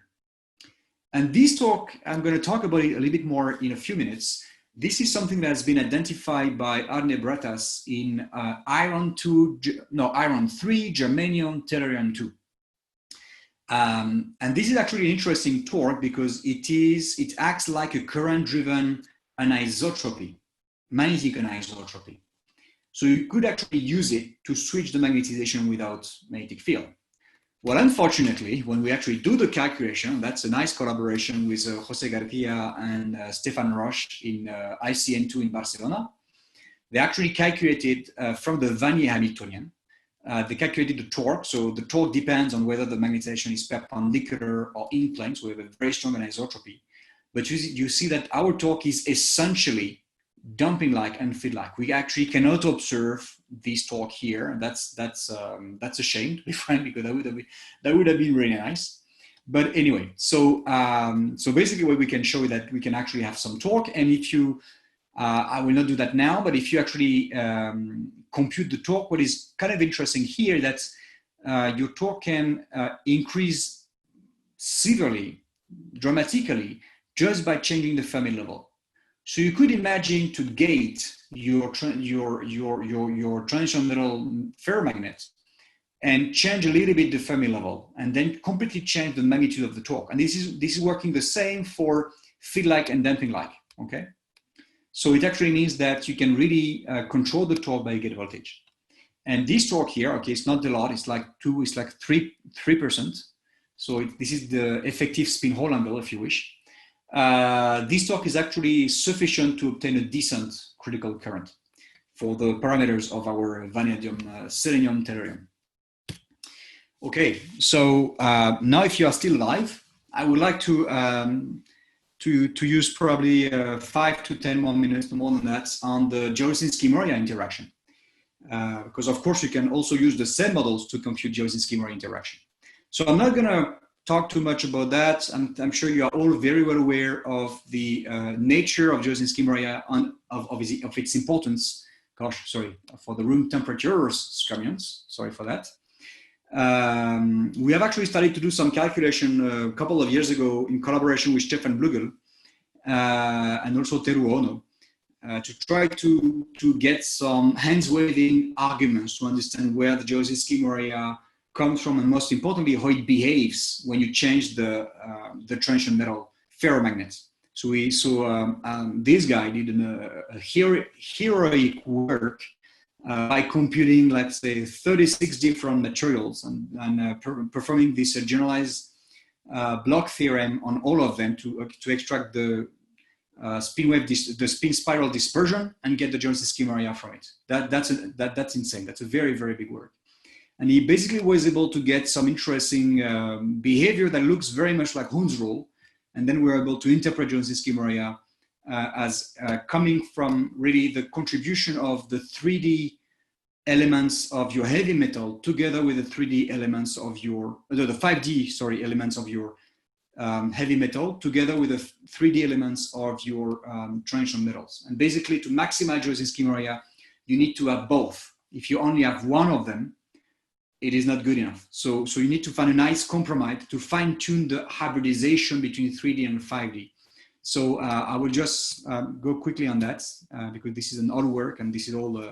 And this torque, I'm going to talk about it a little bit more in a few minutes. This is something that's been identified by Arne Bratas in iron 3, germanium, tellurium 2. And this is actually an interesting torque because it acts like a current-driven anisotropy, magnetic anisotropy. So you could actually use it to switch the magnetization without magnetic field. Well, unfortunately, when we actually do the calculation, that's a nice collaboration with Jose Garcia and Stefan Roche in ICN2 in Barcelona. They actually calculated from the Vanier Hamiltonian. They calculated the torque. So the torque depends on whether the magnetization is perpendicular or in plane. So we have a very strong anisotropy. But you see that our torque is essentially dumping-like and field-like. We actually cannot observe this torque here, and that's a shame, to be frank, because that would have been really nice. But anyway, so basically, what we can show is that we can actually have some torque, and if you, I will not do that now, but if you actually compute the torque, what is kind of interesting here that your torque can increase severely, dramatically, just by changing the Fermi level. So you could imagine to gate your transition metal ferromagnet and change a little bit the Fermi level, and then completely change the magnitude of the torque. And this is working the same for field-like and damping-like. Okay, so it actually means that you can really control the torque by gate voltage. And this torque here, okay, it's not a lot. It's like 3%. So this is the effective spin Hall angle, if you wish. This torque is actually sufficient to obtain a decent critical current for the parameters of our vanadium, selenium, tellurium. Okay, so now if you are still alive, I would like to use probably 5 to 10 more minutes, more than that, on the Dzyaloshinskii-Moriya interaction. Because of course you can also use the same models to compute Dzyaloshinskii-Moriya interaction. So I'm not gonna talk too much about that. I'm sure you are all very well aware of the nature of Dzyaloshinskii-Moriya of its importance. Gosh, sorry, for the room temperatures, skyrmions, sorry for that. We have actually started to do some calculation a couple of years ago in collaboration with Stefan Blugel. and also Teru Ono, to try to get some hands-waving arguments to understand where the Dzyaloshinskii-Moriya comes from, and most importantly, how it behaves when you change the transition metal ferromagnets. So this guy did a heroic work by computing, let's say, 36 different materials and performing this generalized block theorem on all of them to extract the spin spiral dispersion and get the Dzyaloshinskii-Moriya from it. That's insane. That's a very, very big work. And he basically was able to get some interesting behavior that looks very much like Hund's rule. And then we're able to interpret Dzyaloshinskii-Moriya as coming from really the contribution of the 3D elements of your heavy metal together with the 3D elements of your, the 5D, sorry, elements of your heavy metal together with the 3D elements of your transition metals. And basically to maximize Dzyaloshinskii-Moriya, you need to have both. If you only have one of them, it is not good enough. So you need to find a nice compromise to fine tune the hybridization between 3D and 5D. So I will just go quickly on that because this is an old work and this is all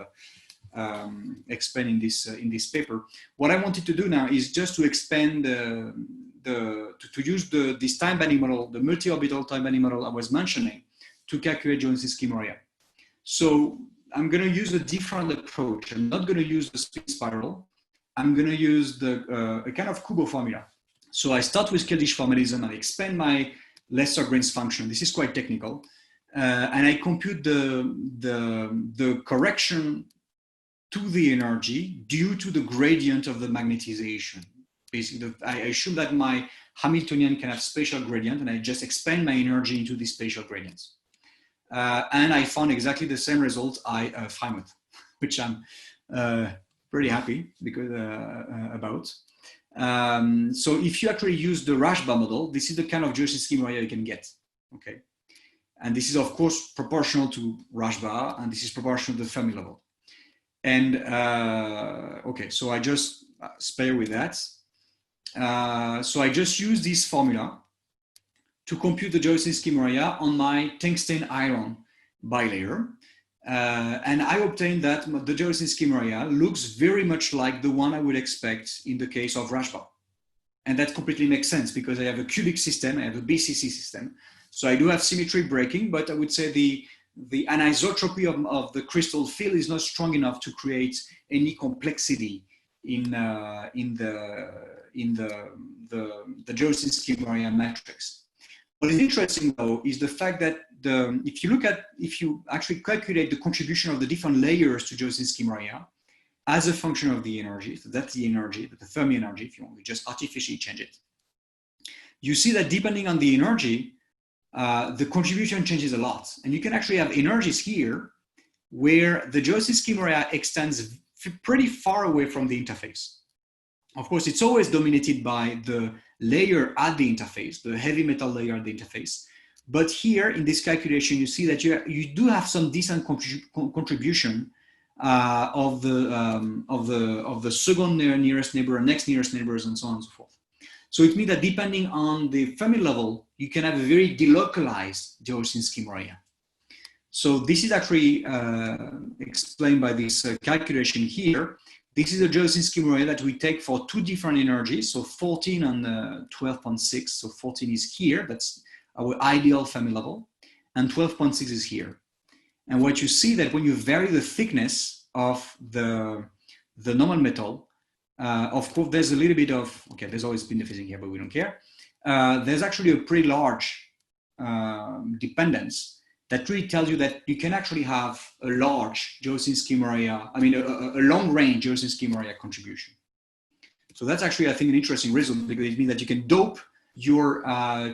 explained in this paper. What I wanted to do now is just to expand to use this time bending model, the multi-orbital time bending model I was mentioning, to calculate Dzyaloshinskii-Moriya. So I'm going to use a different approach. I'm not going to use the spin spiral. I'm going to use a kind of Kubo formula. So I start with Keldysh formalism and expand my Lagrange function. This is quite technical. And I compute the correction to the energy due to the gradient of the magnetization. Basically, I assume that my Hamiltonian can have spatial gradient, and I just expand my energy into these spatial gradients. And I found exactly the same result I found, which I'm pretty happy because about. So if you actually use the Rashba model, this is the kind of Dzyaloshinskii-Moriya you can get, okay? And this is of course proportional to Rashba, and this is proportional to the Fermi level. And okay, so I just spare with that. So I just use this formula to compute the Dzyaloshinskii-Moriya on my tungsten iron bilayer. And I obtained that the Dzyaloshinskii-Moriya looks very much like the one I would expect in the case of Rashba. And that completely makes sense because I have a cubic system, I have a BCC system. So I do have symmetry breaking, but I would say the anisotropy of the crystal field is not strong enough to create any complexity in the Dzyaloshinskii-Moriya matrix. What is interesting though is the fact that if you actually calculate the contribution of the different layers to Dzyaloshinskii-Moriya as a function of the energy, so that's the energy, the Fermi energy, if you want to just artificially change it, you see that depending on the energy, the contribution changes a lot. And you can actually have energies here where the Dzyaloshinskii-Moriya extends pretty far away from the interface. Of course, it's always dominated by the layer at the interface, the heavy metal layer at the interface. But here in this calculation, you see that you do have some decent contribution of the second nearest neighbor, next nearest neighbors, and so on and so forth. So it means that depending on the Fermi level, you can have a very delocalized Dzyaloshinskii-Moriya. So this is actually explained by this calculation here. This is a Dzyaloshinskii-Moriya that we take for two different energies, so 14 and 12.6. So 14 is here, that's our ideal Fermi level, and 12.6 is here. And what you see that when you vary the thickness of the normal metal, of course, there's a little bit of, okay, there's always spin diffusing here, but we don't care. There's actually a pretty large dependence that really tells you that you can actually have a large Dzyaloshinskii-Moriya, I mean, a long range Dzyaloshinskii-Moriya contribution. So that's actually, I think, an interesting result because it means that you can dope your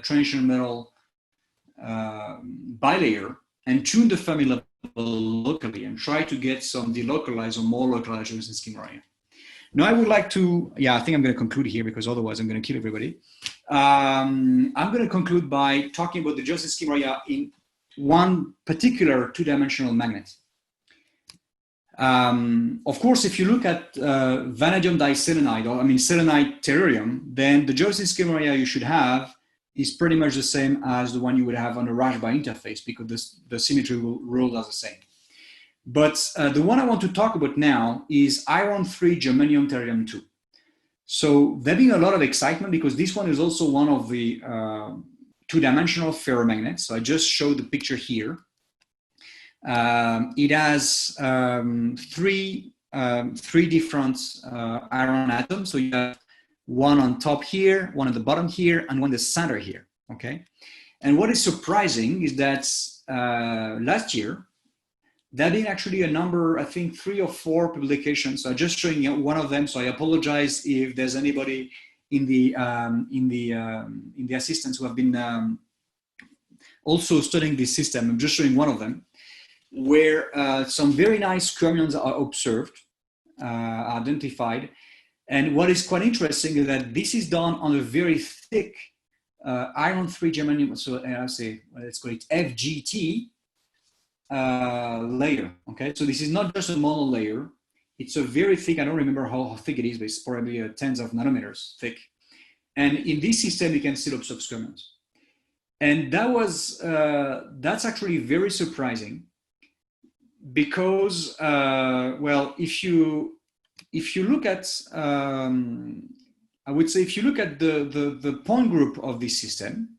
transition metal bilayer and tune the Fermi level locally and try to get some delocalized or more localized Dzyaloshinskii-Moriya. Now I would like to, I think I'm going to conclude here because otherwise I'm going to kill everybody. I'm going to conclude by talking about the Dzyaloshinskii-Moriya in one particular two-dimensional magnet. Of course, if you look at vanadium diselenide, or I mean selenide tellurium, then the Dzyaloshinskii-Moriya you should have is pretty much the same as the one you would have on a Rashba interface, because the symmetry rules are the same. But the one I want to talk about now is iron 3 germanium tellurium 2. So there being a lot of excitement because this one is also one of the two-dimensional ferromagnets. So I just showed the picture here. It has three different iron atoms. So you have one on top here, one at the bottom here, and one in the center here, okay? And what is surprising is that last year, there have been actually a number, I think 3 or 4 publications. So I'm just showing you one of them. So I apologize if there's anybody in the assistants who have been also studying this system. I'm just showing one of them, where some very nice skyrmions are observed, identified. And what is quite interesting is that this is done on a very thick iron 3 germanium, so I'll say, let's call it FGT layer, okay? So this is not just a monolayer, it's a very thick, I don't remember how thick it is, but it's probably tens of nanometers thick. And in this system, you can still observe skyrmions. And that was, that's actually very surprising because, well, if you look at, I would say if you look at the point group of this system,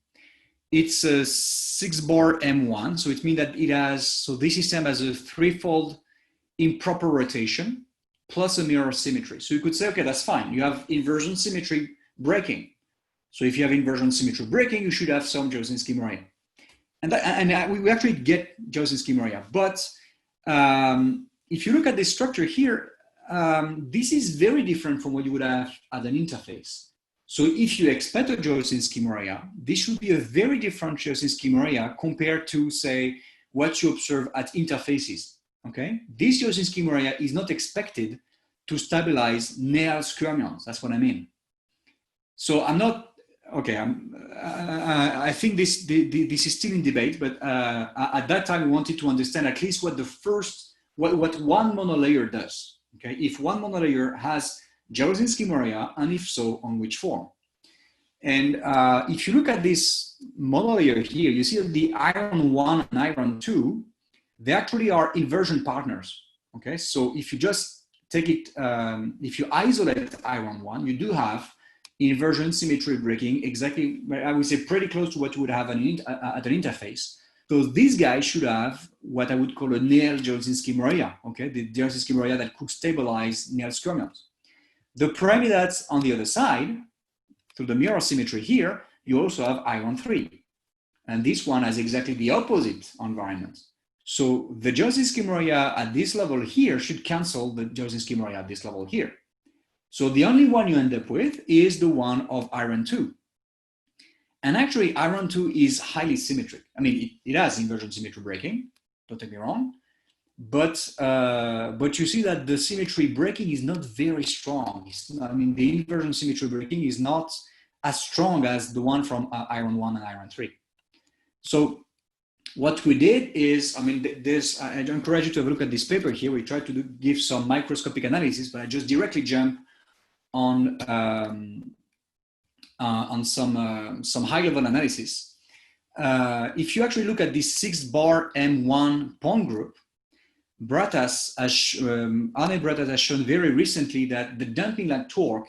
it's a 6-bar M1. So it means that it has, so this system has a threefold improper rotation plus a mirror symmetry. So you could say, okay, that's fine. You have inversion symmetry breaking. So if you have inversion symmetry breaking, you should have some Dzyaloshinskii-Moriya. And we actually get Dzyaloshinskii-Moriya. But if you look at the structure here, this is very different from what you would have at an interface. So if you expect a Dzyaloshinskii-Moriya, this should be a very different Dzyaloshinskii-Moriya compared to, say, what you observe at interfaces, okay? This Dzyaloshinskii-Moriya is not expected to stabilize Néel skyrmions, that's what I mean. So I'm not, okay, I think this is still in debate, but at that time we wanted to understand at least what what one monolayer does, okay? If one monolayer has Dzyaloshinskii-Moriya, and if so, on which form? And if you look at this monolayer here, you see that the iron 1 and iron 2, they actually are inversion partners, okay? So if you just take it, if you isolate iron 1, you do have inversion symmetry breaking exactly, I would say pretty close to what you would have at an interface. So these guys should have what I would call a Néel Dzyaloshinskii-Moriya, okay? The Dzyaloshinskii-Moriya that could stabilize Néel skyrmions. The problem that's on the other side, through the mirror symmetry here, you also have iron 3. And this one has exactly the opposite environment. So the Dzyaloshinskii-Moriya at this level here should cancel the Dzyaloshinskii-Moriya at this level here. So the only one you end up with is the one of iron 2. And actually iron 2 is highly symmetric. I mean, it has inversion symmetry breaking, don't take me wrong. But you see that the symmetry breaking is not very strong. I mean, the inversion symmetry breaking is not as strong as the one from iron 1 and iron 3. So what we did is, I mean, I encourage you to have a look at this paper here. We tried to give some microscopic analysis, but I just directly jump on some high-level analysis. If you actually look at this 6-bar M1 point group, Arne Bratas has shown very recently that the damping lag torque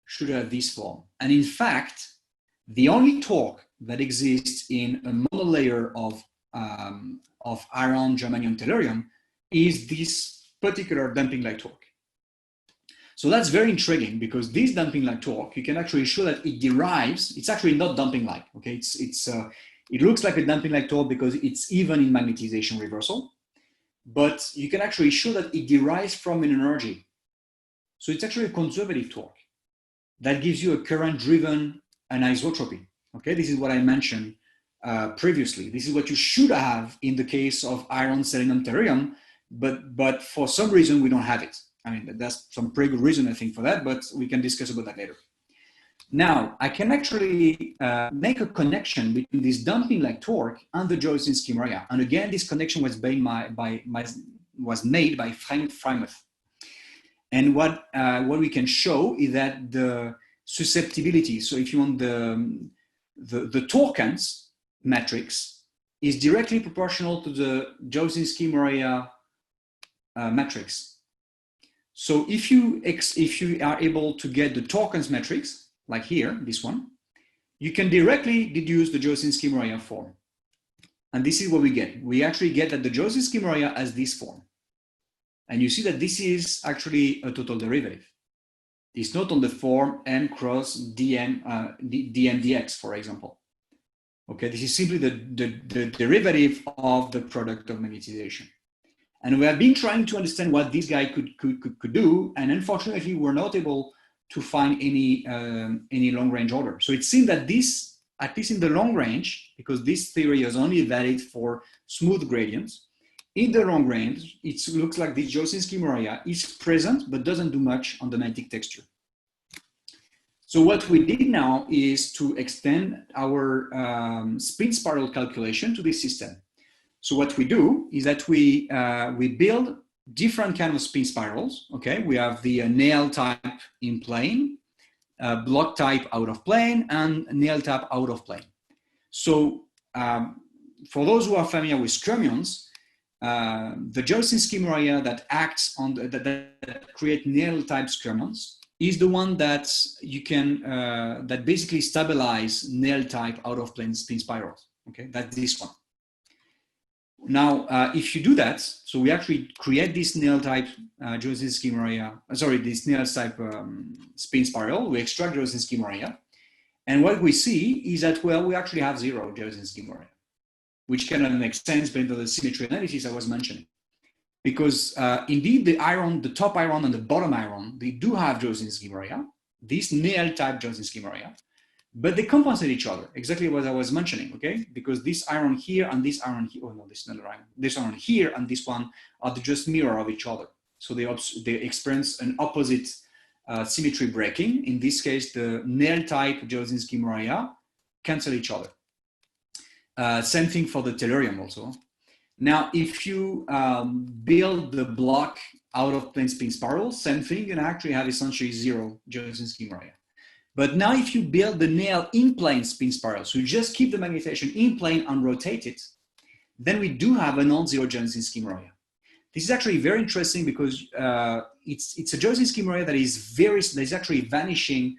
should have this form. And in fact, the only torque that exists in a monolayer of iron, germanium, tellurium is this particular damping lag torque. So that's very intriguing because this damping lag torque, you can actually show that it derives, it's actually not damping lag, okay? It looks like a damping lag torque because it's even in magnetization reversal. But you can actually show that it derives from an energy. So it's actually a conservative torque that gives you a current-driven anisotropy. Okay, this is what I mentioned previously. This is what you should have in the case of iron, selenium, tellurium, but for some reason we don't have it. I mean, that's some pretty good reason, I think, for that, but we can discuss about that later. Now, I can actually make a connection between this damping lag torque and the Dzyaloshinskii-Moriya. And again, this connection was made by Frank Freimuth. And what we can show is that the susceptibility, so if you want the torquens matrix is directly proportional to the Dzyaloshinskii-Moriya matrix. So if you are able to get the torquens matrix, like here, this one, you can directly deduce the Dzyaloshinskii-Moriya form. And this is what we get. We actually get that the Dzyaloshinskii-Moriya has this form. And you see that this is actually a total derivative. It's not on the form m cross dm dx, for example. Okay, this is simply the derivative of the product of magnetization. And we have been trying to understand what this guy could do, and unfortunately, we're not able to find any long-range order. So it seems that this, at least in the long range, because this theory is only valid for smooth gradients, in the long range, it looks like this Dzyaloshinskii-Moriya is present, but doesn't do much on the magnetic texture. So what we did now is to extend our spin spiral calculation to this system. So what we do is that we build different kind of spin spirals. Okay, we have the nail type in plane, block type out of plane, and nail type out of plane. So for those who are familiar with skyrmions, the Dzyaloshinskii-Moriya that acts on that create nail type skyrmions is the one that you can that basically stabilize nail type out of plane spin spirals. Okay, that's this one. Now, if you do that, so we actually create this nail type Dzyaloshinskii-Moriya, this nail type spin spiral. We extract Dzyaloshinskii-Moriya, and what we see is that, well, we actually have 0 Dzyaloshinskii-Moriya, which kind of makes sense based on the symmetry analysis I was mentioning, because indeed the iron, the top iron and the bottom iron, they do have Dzyaloshinskii-Moriya, this nail type Dzyaloshinskii-Moriya. But they compensate each other, exactly what I was mentioning, okay? Because this iron here and this iron here, oh no, this is not iron. This iron here and this one are just mirror of each other. So they experience an opposite symmetry breaking. In this case, the nail type Dzyaloshinskii-Moriya cancel each other. Same thing for the tellurium also. Now, if you build the block out of plane spin spiral, same thing, you can actually have essentially 0 Dzyaloshinskii-Moriya. But now if you build the nail in plane spin spiral, so you just keep the magnetization in plane and rotate it, then we do have a non-zero Dzyaloshinskii-Moriya. This is actually very interesting because it's a Dzyaloshinskii-Moriya that is actually vanishing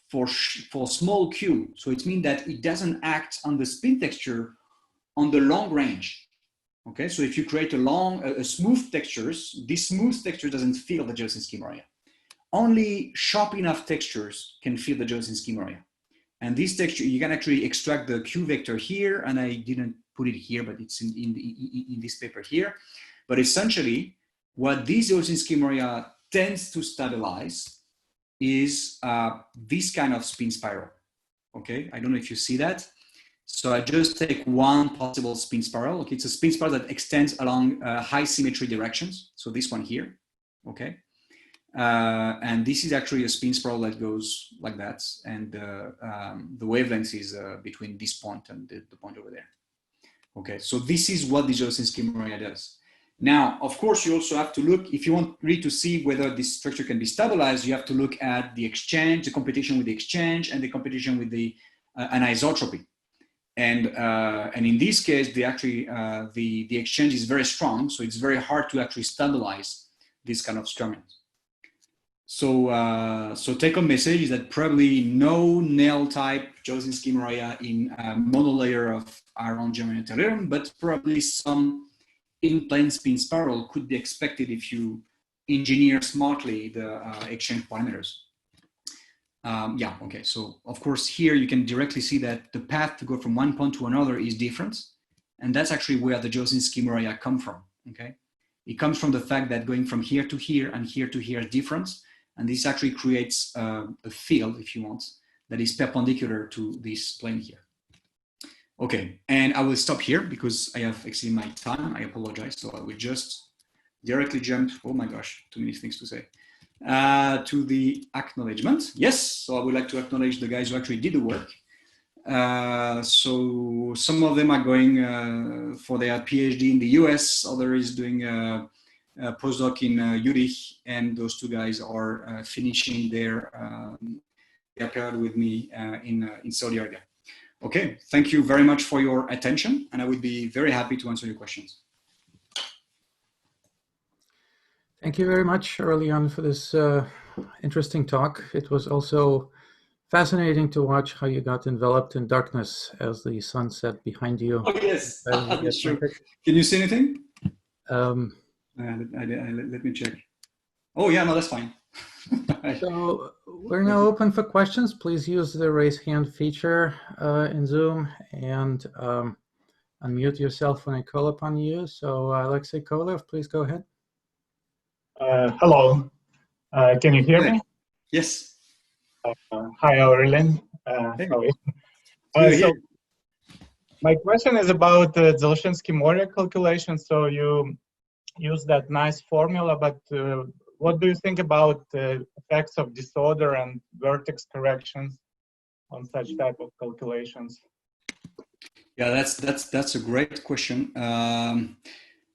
for small q. So it means that it doesn't act on the spin texture on the long range. Okay, so if you create a smooth textures, this smooth texture doesn't feel the Dzyaloshinskii-Moriya. Only sharp enough textures can feel the Dzyaloshinskii-Moriya. And this texture, you can actually extract the Q vector here, and I didn't put it here, but it's in this paper here. But essentially, what this Dzyaloshinskii-Moriya tends to stabilize is this kind of spin spiral. Okay, I don't know if you see that. So I just take one possible spin spiral. Okay, it's a spin spiral that extends along high symmetry directions. So this one here, okay. And this is actually a spin spiral that goes like that, and the wavelength is between this point and the point over there. Okay, so this is what the Dzyaloshinskii-Moriya does. Now, of course, you also have to look, if you want really to see whether this structure can be stabilized, you have to look at the exchange, the competition with the exchange, and the competition with the anisotropy. And in this case, the exchange is very strong, so it's very hard to actually stabilize this kind of skyrmions. So take-home message is that probably no nail type Dzyaloshinskii-Moriya in monolayer of iron, germanium, and tellurium, but probably some in-plane spin spiral could be expected if you engineer smartly the exchange parameters. Yeah, okay, so of course here you can directly see that the path to go from one point to another is different, and that's actually where the Dzyaloshinskii-Moriya come from, okay? It comes from the fact that going from here to here and here to here is different, and this actually creates a field, if you want, that is perpendicular to this plane here. Okay, and I will stop here because I have exceeded my time. I apologize. So I will just directly jump, oh my gosh, too many things to say, to the acknowledgement. Yes, so I would like to acknowledge the guys who actually did the work. So some of them are going for their PhD in the US, other is doing a postdoc in Zurich, and those two guys are finishing their period with me in Saudi Arabia. Okay, thank you very much for your attention, and I would be very happy to answer your questions. Thank you very much, Aurélien, for this interesting talk. It was also fascinating to watch how you got enveloped in darkness as the sun set behind you. Oh, yes, that's true. Can you see anything? Let me check. Oh, yeah, no, that's fine. So we're now open for questions. Please use the raise hand feature in Zoom and unmute yourself when I call upon you. So Alexei Kolev, please go ahead. Hello, can you hear me? Yes. Hi, Aurélien. So my question is about the Dzyaloshinskii-Moriya calculation. So you use that nice formula, but what do you think about the effects of disorder and vertex corrections on such type of calculations? Yeah, that's a great question.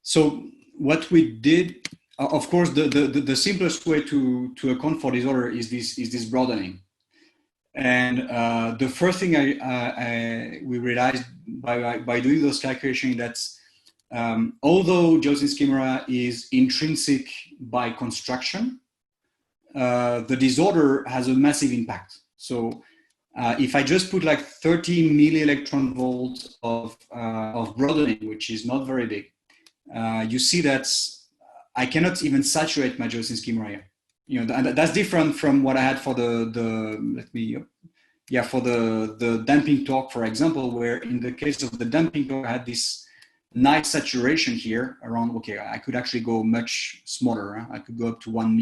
So what we did, of course, the simplest way to account for disorder is this broadening. And the first thing we realized by doing those calculations that although Dzyaloshinskii-Moriya is intrinsic by construction, the disorder has a massive impact. So if I just put like 30 milli-electron volts of broadening, which is not very big, you see that I cannot even saturate my Dzyaloshinskii-Moriya. You know, and that's different from what I had for the damping torque, for example, where in the case of the damping torque, I had this nice saturation here around. Okay, I could actually go much smaller. Huh? I could go up to one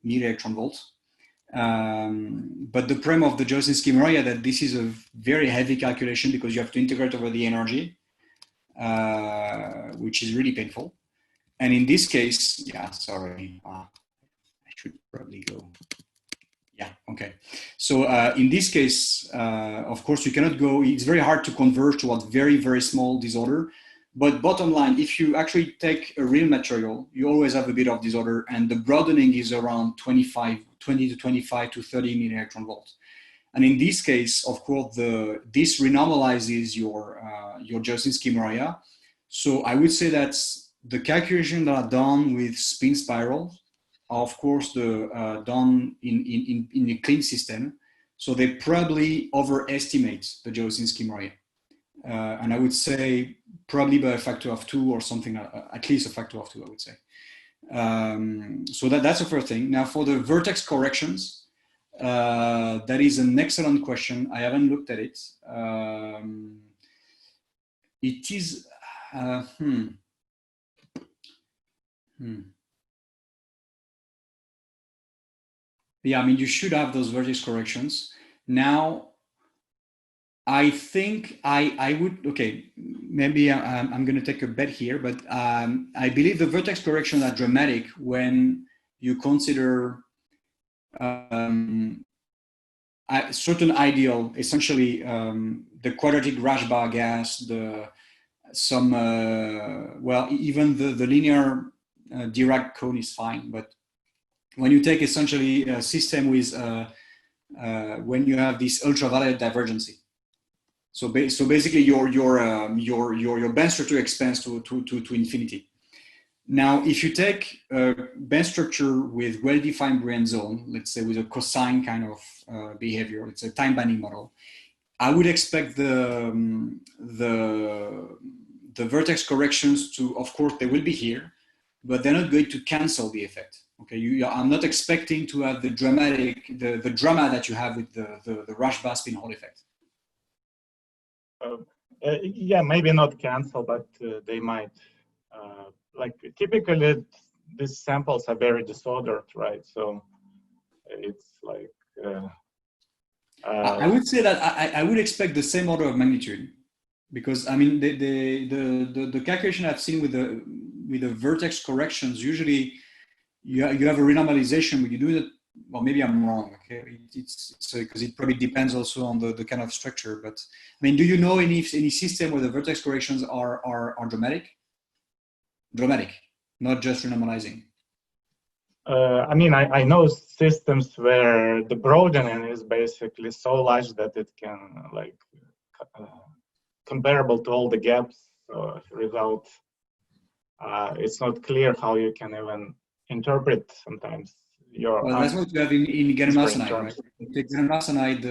milli-electron volt. But the problem of the Dzyaloshinskii-Moriya that this is a very heavy calculation because you have to integrate over the energy, which is really painful. And in this case, yeah, sorry, I should probably go. Yeah, okay. So in this case, of course, you cannot go, it's very hard to converge towards very, very small disorder. But bottom line, if you actually take a real material, you always have a bit of disorder, and the broadening is around 20 to 25 to 30 milli-electron volts. And in this case, of course, this renormalizes your Dzyaloshinskii-Moriya. So I would say that the calculations that are done with spin spirals are, of course, done in a clean system. So they probably overestimate the Dzyaloshinskii-Moriya. And I would say probably by a factor of 2 or something, at least a factor of 2, I would say. So that's the first thing. Now for the vertex corrections, that is an excellent question. I haven't looked at it. It is, Yeah, I mean, you should have those vertex corrections. Now, I think I would, okay, maybe I'm going to take a bet here, but I believe the vertex corrections are dramatic when you consider a certain ideal, essentially the quadratic Rashba gas, well, even the linear Dirac cone is fine, but when you take essentially a system with, when you have this ultraviolet divergency, so basically your band structure expands to infinity. Now, if you take a band structure with well-defined Brien zone, let's say with a cosine kind of behavior, it's a time binding model, I would expect the vertex corrections to, of course, they will be here, but they're not going to cancel the effect. Okay, I'm not expecting to have the drama that you have with the Rashba spin Hall effect. Yeah, maybe not cancel, but they might. Like typically, these samples are very disordered, right? So it's like. I would say that I would expect the same order of magnitude, because I mean the calculation I've seen with the vertex corrections, usually you have a renormalization when you do it. Well, maybe I'm wrong. Okay, it's because it probably depends also on the kind of structure. But I mean, do you know any system where the vertex corrections are dramatic? Dramatic, not just renormalizing. I mean, I know systems where the broadening is basically so large that it can like comparable to all the gaps. So as a result, it's not clear how you can even interpret sometimes your. Well, that's what you have in gallium arsenide, right? terms. The gallium arsenide,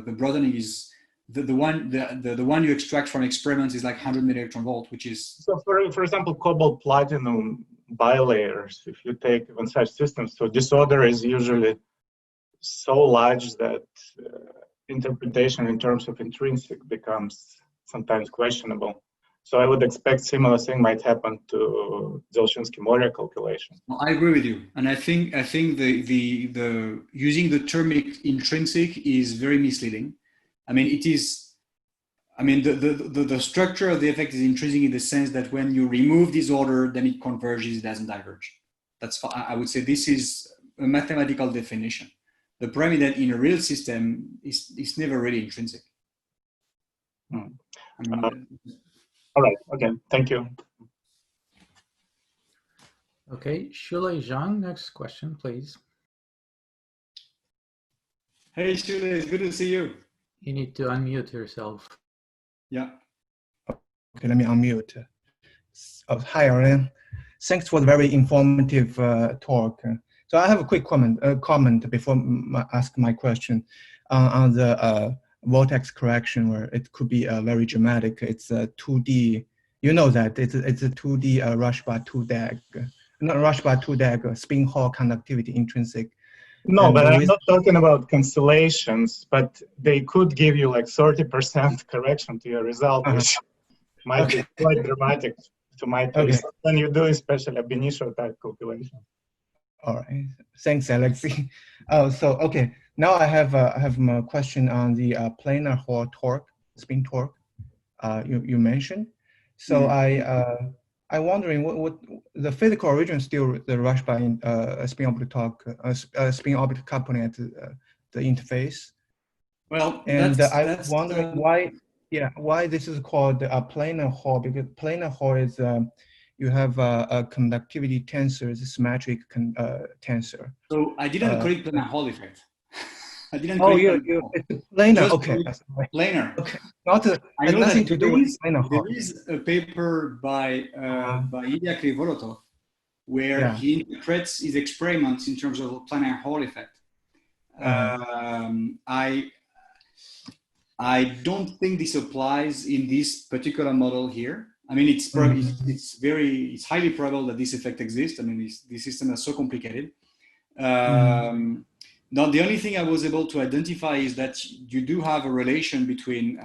the broadening is the one you extract from experiments is like 100 megaelectron volt, which is. So for example, cobalt platinum bilayers, if you take even such systems, so disorder is usually so large that interpretation in terms of intrinsic becomes sometimes questionable. So I would expect similar thing might happen to Dzyaloshinskii-Moriya calculation. I agree with you, and I think the using the term intrinsic is very misleading. I mean, it is. I mean, the structure of the effect is intrinsic in the sense that when you remove disorder, then it converges, it doesn't diverge. That's, I would say, this is a mathematical definition. The problem is that in a real system, it's never really intrinsic. I mean, all right. Okay. Thank you. Okay, Shule Zhang, next question, please. Hey, Shule, it's good to see you. You need to unmute yourself. Yeah. Okay, let me unmute. Hi, Aurélien. Thanks for the very informative talk. So I have a quick comment before I ask my question on the vortex correction, where it could be very dramatic. It's a 2D. You know that it's a 2D Rashba 2-DAG, not Rashba 2-DAG spin Hall conductivity intrinsic. No, but I'm not talking about cancellations, but they could give you like 30% correction to your result, which might be quite dramatic to my taste when you do especially ab initio type calculation. All right, thanks, Alexei. So now I have a question on the planar Hall torque, spin torque you mentioned. So I'm wondering what the physical origin still the Rashba spin orbital torque, spin orbital coupling at the interface. Well, and I was wondering why this is called a planar Hall, because planar Hall is you have a conductivity tensor, is a symmetric tensor. So I didn't call it planar Hall effect. I didn't. Oh, it's planar. Okay, planar. Okay, has nothing to do with planar Hall. There is a paper by Ilya Krivorotov where he interprets his experiments in terms of a planar Hall effect. I don't think this applies in this particular model here. I mean, it's highly probable that this effect exists. I mean, these systems are so complicated. Now, the only thing I was able to identify is that you do have a relation between,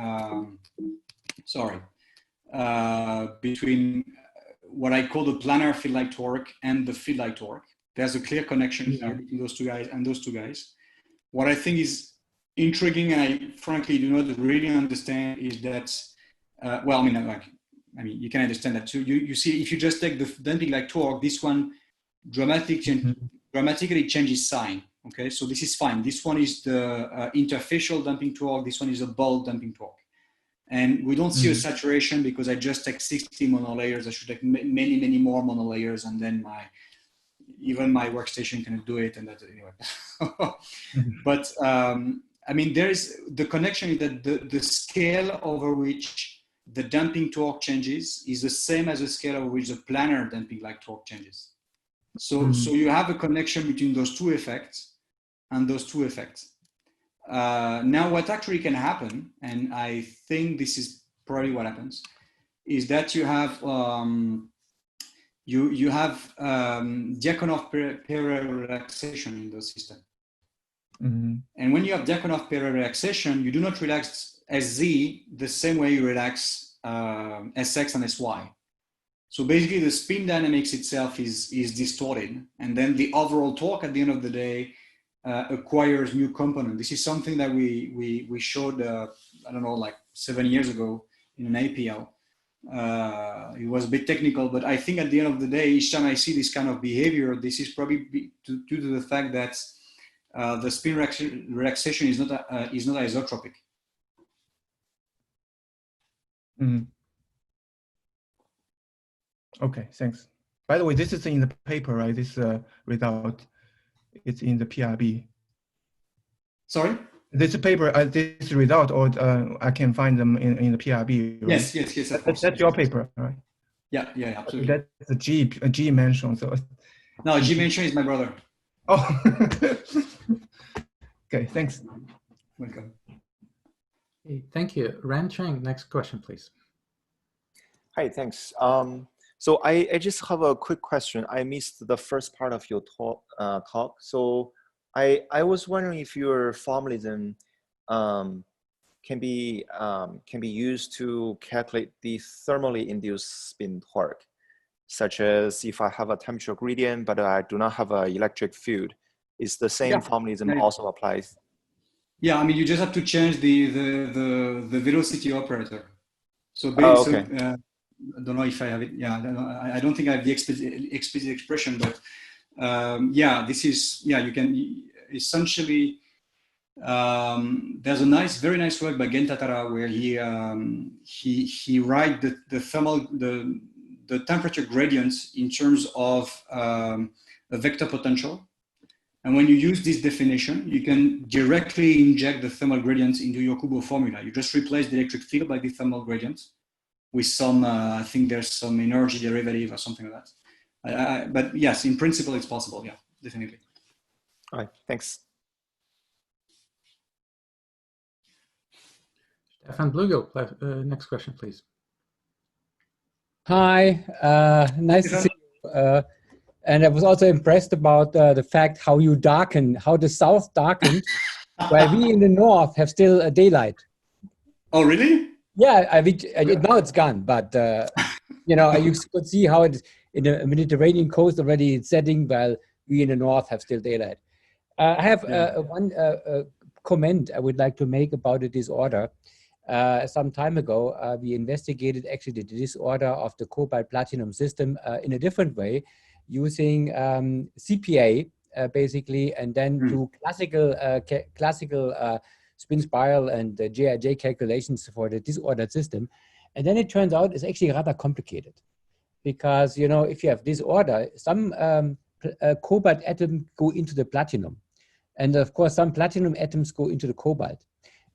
between what I call the planar field-like torque and the field-like torque. There's a clear connection here between those two guys and those two guys. What I think is intriguing, and I frankly do not really understand, is that, I mean, you can understand that too. You see, if you just take the damping-like torque, this one dramatically changes sign. Okay, so this is fine. This one is the interfacial damping torque. This one is a ball damping torque. And we don't see a saturation because I just take 60 monolayers. I should take many, many more monolayers, and then even my workstation can do it. And that anyway. But I mean, there is the connection is that the scale over which the damping torque changes is the same as the scale over which the planar damping-like torque changes. So you have a connection between those two effects and those two effects. Now, what actually can happen, and I think this is probably what happens, is that you have Dyakonov pair relaxation in the system. And when you have Dyakonov pair relaxation, you do not relax SZ the same way you relax SX and SY. So basically, the spin dynamics itself is distorted, and then the overall torque at the end of the day acquires new component. This is something that we showed, I don't know, like 7 years ago in an APL. It was a bit technical, but I think at the end of the day, each time I see this kind of behavior, this is probably due to the fact that the spin relaxation is not isotropic. Okay, thanks. By the way, this is in the paper, right? This result, it's in the PRB. Sorry? This paper, this result, or I can find them in the PRB, right? Yes, yes, yes, of course. That's your paper, right? Yeah, yeah, absolutely. That's a G Manchon. So. No, G Manchon is my brother. Oh. Okay, thanks. Welcome. Okay, thank you. Ran Cheng, next question, please. Hi, thanks. So I just have a quick question. I missed the first part of your talk. So I was wondering if your formalism can be used to calculate the thermally induced spin torque, such as if I have a temperature gradient, but I do not have an electric field. Is the same formalism also applies? Yeah, I mean, you just have to change the velocity operator. So basically, I don't know if I have it. Yeah, I don't think I have the explicit expression, but yeah, this is, yeah, you can essentially, there's a very nice work by Gentatara where he write the temperature gradients in terms of a vector potential. And when you use this definition, you can directly inject the thermal gradients into your Kubo formula. You just replace the electric field by the thermal gradients with some, I think there's some energy derivative or something like that. But yes, in principle, it's possible. Yeah, definitely. All right, thanks. Stefan Blugel, next question, please. Hi, nice to see you. And I was also impressed about the fact how you darken, how the south darkened, while we in the north have still daylight. Oh, really? Yeah, now it's gone, but you know, you could see how it in the Mediterranean coast already it's setting, while we in the north have still daylight. I have one comment I would like to make about the disorder. Some time ago, we investigated actually the disorder of the cobalt-platinum system in a different way, using CPA basically, and then do classical spin spiral and JIJ calculations for the disordered system. And then it turns out it's actually rather complicated, because, you know, if you have disorder, some cobalt atoms go into the platinum, and of course some platinum atoms go into the cobalt.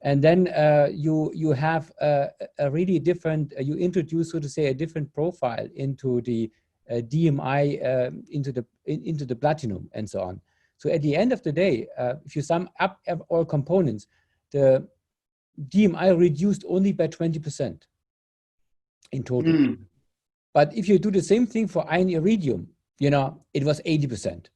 And then you have a really different, you introduce, so to say, a different profile into the DMI, into the platinum, and so on. So at the end of the day, if you sum up all components, the DMI reduced only by 20% in total. But if you do the same thing for iron iridium, you know, it was 80%.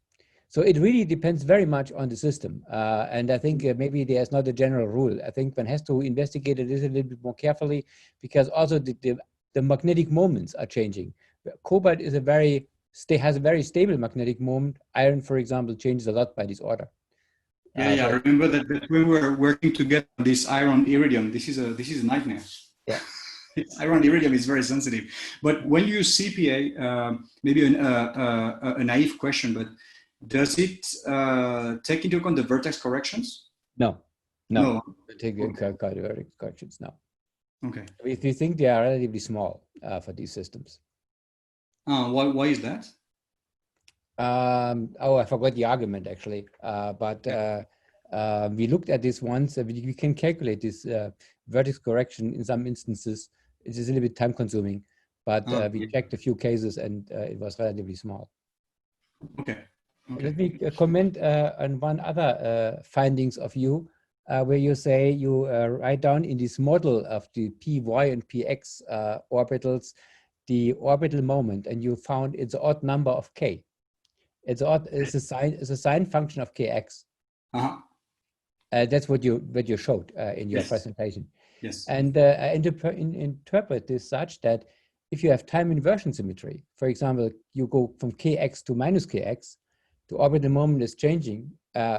So it really depends very much on the system. And I think maybe there's not a general rule. I think one has to investigate it a little bit more carefully, because also the magnetic moments are changing. Cobalt is has a very stable magnetic moment. Iron, for example, changes a lot by disorder. Yeah, I remember that when we were working together on this iron iridium, this is a nightmare. Yeah. Iron iridium is very sensitive. But when you use CPA, maybe a naive question, but does it take into account the vertex corrections? No. Take into account the vertex corrections, no. Okay. If you think they are relatively small for these systems. Why is that? I forgot the argument actually, but we looked at this once. We can calculate this vertex correction in some instances. It is a little bit time consuming, but we checked a few cases and it was relatively small. Okay. Let me comment on one other findings of you, where you say you write down in this model of the Py and Px orbitals the orbital moment, and you found it's an odd number of k. It's a sine function of kx. That's what you showed in your presentation. Yes. And I interpret this such that if you have time inversion symmetry, for example, you go from kx to minus kx, the orbital moment is changing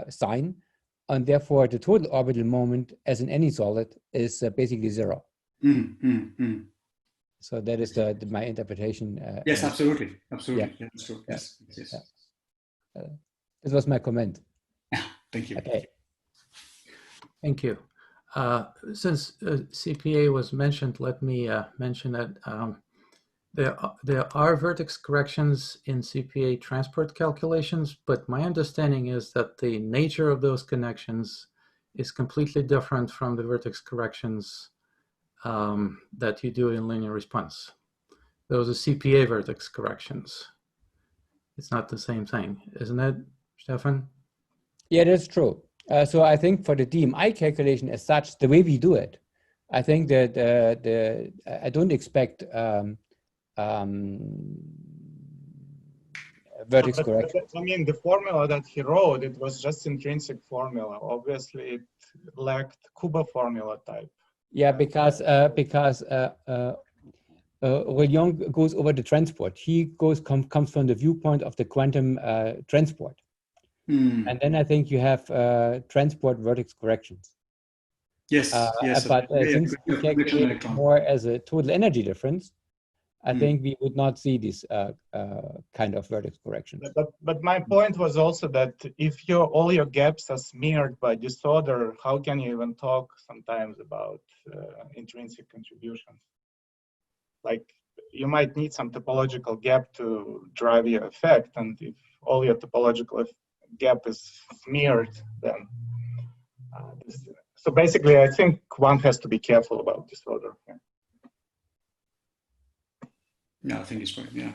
sign, and therefore the total orbital moment as in any solid is basically zero. So that is my interpretation. Yes, absolutely. Yeah, that's true. Yes. This was my comment. Thank you. Okay. Thank you. Since CPA was mentioned, let me mention that There are vertex corrections in CPA transport calculations, but my understanding is that the nature of those connections is completely different from the vertex corrections that you do in linear response. Those are CPA vertex corrections. It's not the same thing, isn't it, Stefan? Yeah, that's true. So I think for the DMI calculation as such, the way we do it, I think that I don't expect vertex correction. I mean, the formula that he wrote, it was just intrinsic formula. Obviously, it lacked Kuba formula type. Yeah, because Aurélien goes over the transport. He comes from the viewpoint of the quantum transport. And then I think you have transport vertex corrections. Yes, yes. But since we calculate more as a total energy difference, I think we would not see this kind of vertex corrections. But my point was also that if all your gaps are smeared by disorder, how can you even talk sometimes about intrinsic contributions? Like, you might need some topological gap to drive your effect, and if all your topological gap is smeared, then so basically I think one has to be careful about disorder. Yeah, I think it's right. Yeah.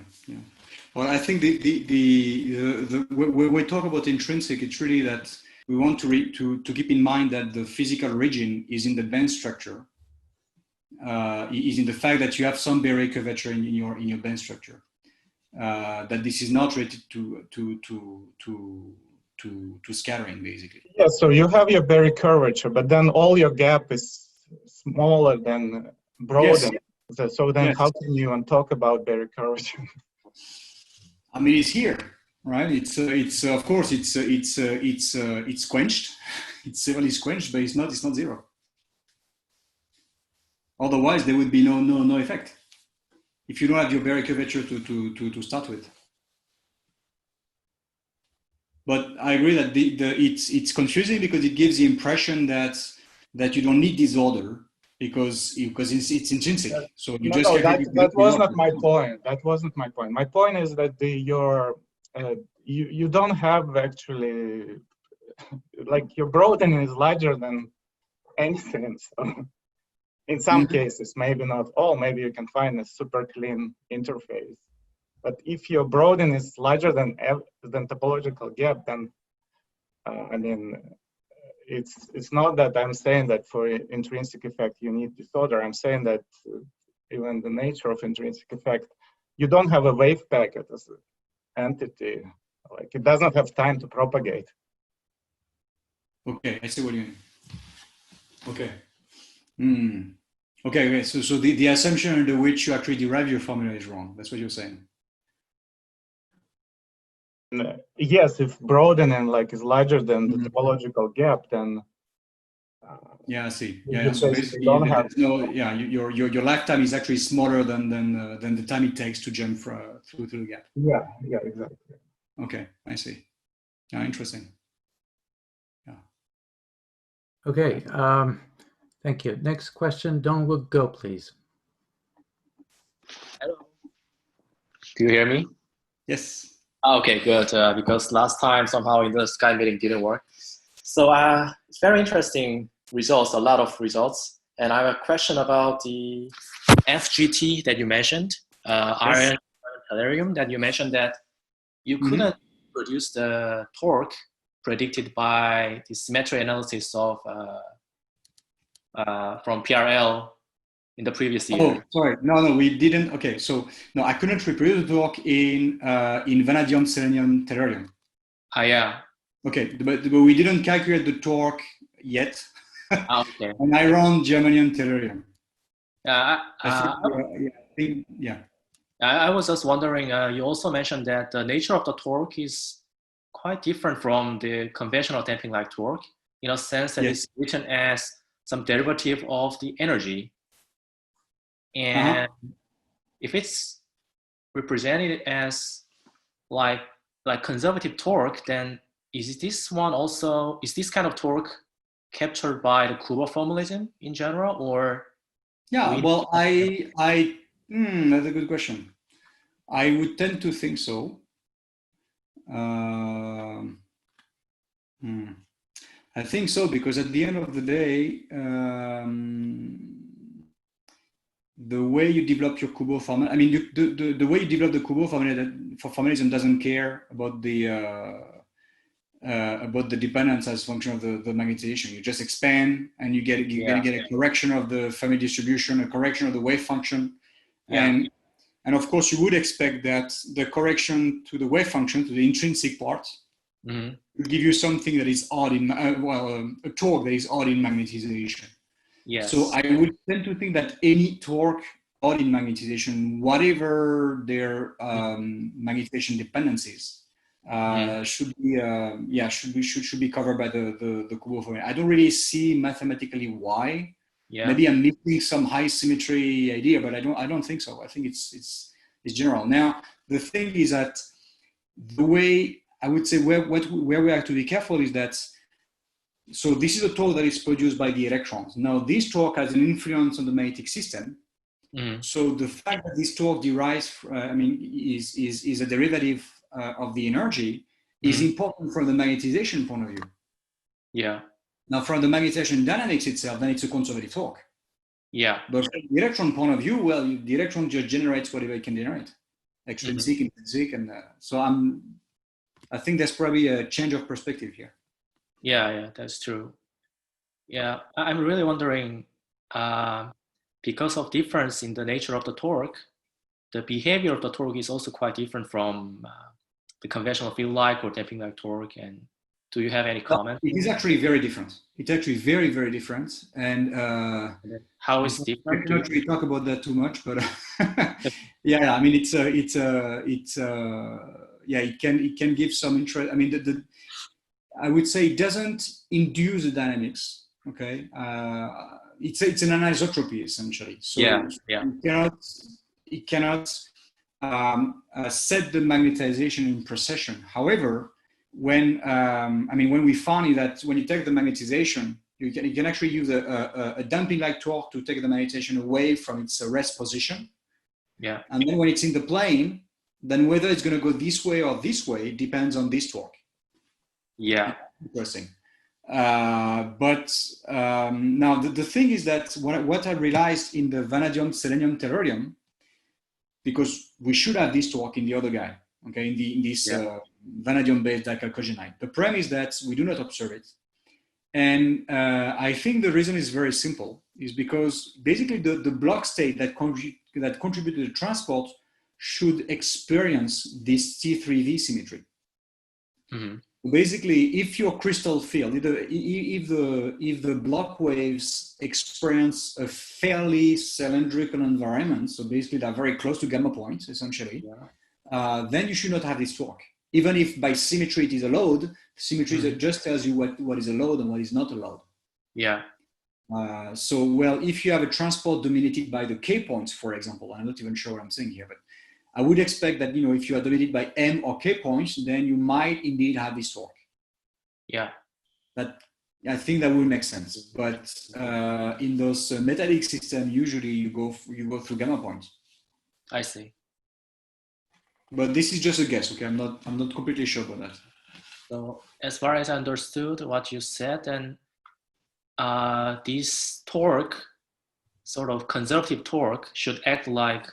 Well, I think when we talk about intrinsic, it's really that we want to keep in mind that the physical region is in the band structure. Is in the fact that you have some Berry curvature in your band structure. That this is not related to scattering, basically. Yeah, so you have your Berry curvature, but then all your gap is smaller than broadened. Yes. So then how can you even talk about Berry curvature? I mean, it's here, right? It's of course it's quenched. It's severely quenched, but it's not zero. Otherwise, there would be no effect if you don't have your Berry curvature to start with. But I agree that it's confusing because it gives the impression that you don't need disorder because it's intrinsic. So you that was not my point. That wasn't my point. My point is that you don't have actually, like, your broadening is larger than anything. So in some cases, maybe not all, maybe you can find a super clean interface. But if your broadening is larger than topological gap, then I mean, it's not that I'm saying that for intrinsic effect you need disorder. I'm saying that even the nature of intrinsic effect, you don't have a wave packet as an entity. Like, it doesn't have time to propagate. Okay, I see what you mean. Okay. Okay. So the assumption under which you actually derive your formula is wrong. That's what you're saying. Yes, if broadening is larger than the topological gap, then yeah, I see. Yeah, so basically your lifetime is actually smaller than the time it takes to jump through the gap. Yeah, exactly. Okay, I see. Yeah, interesting. Yeah. Okay, thank you. Next question, Dongwook Go, please. Hello. Do you hear me? Yes. Okay, good. Because last time somehow in the Sky meeting didn't work. So it's very interesting results, a lot of results. And I have a question about the FGT that you mentioned, iron tellurium that you mentioned that you couldn't produce the torque predicted by the symmetry analysis of from PRL in the previous year. Oh, sorry. No, we didn't. Okay, so no, I couldn't reproduce the torque in vanadium selenium tellurium. Yeah. Okay, but we didn't calculate the torque yet. Okay. On iron germanium tellurium. Yeah. I was just wondering. You also mentioned that the nature of the torque is quite different from the conventional damping like torque, in a sense that it's written as some derivative of the energy. And if it's represented as like conservative torque, then is this kind of torque captured by the Kuba formalism in general, or? Yeah, well, I That's a good question. I would tend to think so. I think so, because at the end of the day, the way you develop your Kubo formula, I mean, the way you develop the Kubo formula for formalism doesn't care about the dependence as function of the magnetization. You just expand, and you're gonna get a correction of the Fermi distribution, a correction of the wave function, and of course you would expect that the correction to the wave function, to the intrinsic part, will give you something that is odd in a torque that is odd in magnetization. Yes. So I would tend to think that any torque odd in magnetization, whatever their magnetization dependencies, should be covered by the Kubo formula. I don't really see mathematically why. Yeah. Maybe I'm missing some high symmetry idea, but I don't think so. I think it's general. Now the thing is that the way I would say where we have to be careful is that, so this is a torque that is produced by the electrons. Now this torque has an influence on the magnetic system. So the fact that this torque derives, is a derivative of the energy is important from the magnetization point of view. Yeah. Now from the magnetization dynamics itself, then it's a conservative torque. Yeah. But from the electron point of view, well, the electron just generates whatever it can generate, extrinsic, intrinsic, and so I think there's probably a change of perspective here. Yeah, that's true. Yeah, I'm really wondering, because of difference in the nature of the torque, the behavior of the torque is also quite different from the conventional field-like or damping-like torque. And do you have any comment? It is actually very different. It's actually very, very different. And how is it different? I cannot really talk about that too much, but yeah, I mean, it can give some interest. I mean, I would say it doesn't induce the dynamics. Okay, it's an anisotropy essentially. So it cannot set the magnetization in precession. However, when we found that when you take the magnetization, you can actually use a damping-like torque to take the magnetization away from its rest position. Yeah. And then when it's in the plane, then whether it's going to go this way or this way depends on this torque. Yeah. Interesting. But now the thing is that what I realized in the vanadium, selenium, tellurium, because we should have this torque in the other guy, okay, in this vanadium-based dichalcogenide. The problem is that we do not observe it. And I think the reason is very simple, is because basically the block state that contribute to the transport should experience this T3V symmetry. Basically, if your crystal field, if the block waves experience a fairly cylindrical environment, so basically they're very close to gamma points, essentially, then you should not have this torque. Even if by symmetry it is a load, symmetry just tells you what is a load and what is not a load. Yeah. So, well, if you have a transport dominated by the K points, for example, I'm not even sure what I'm saying here, but I would expect that, if you are dominated by M or K points, then you might indeed have this torque. Yeah. That, I think that would make sense. But in those metallic systems, usually you go through gamma points. I see. But this is just a guess, okay? I'm not completely sure about that. So as far as I understood what you said, then this torque, sort of conservative torque, should act like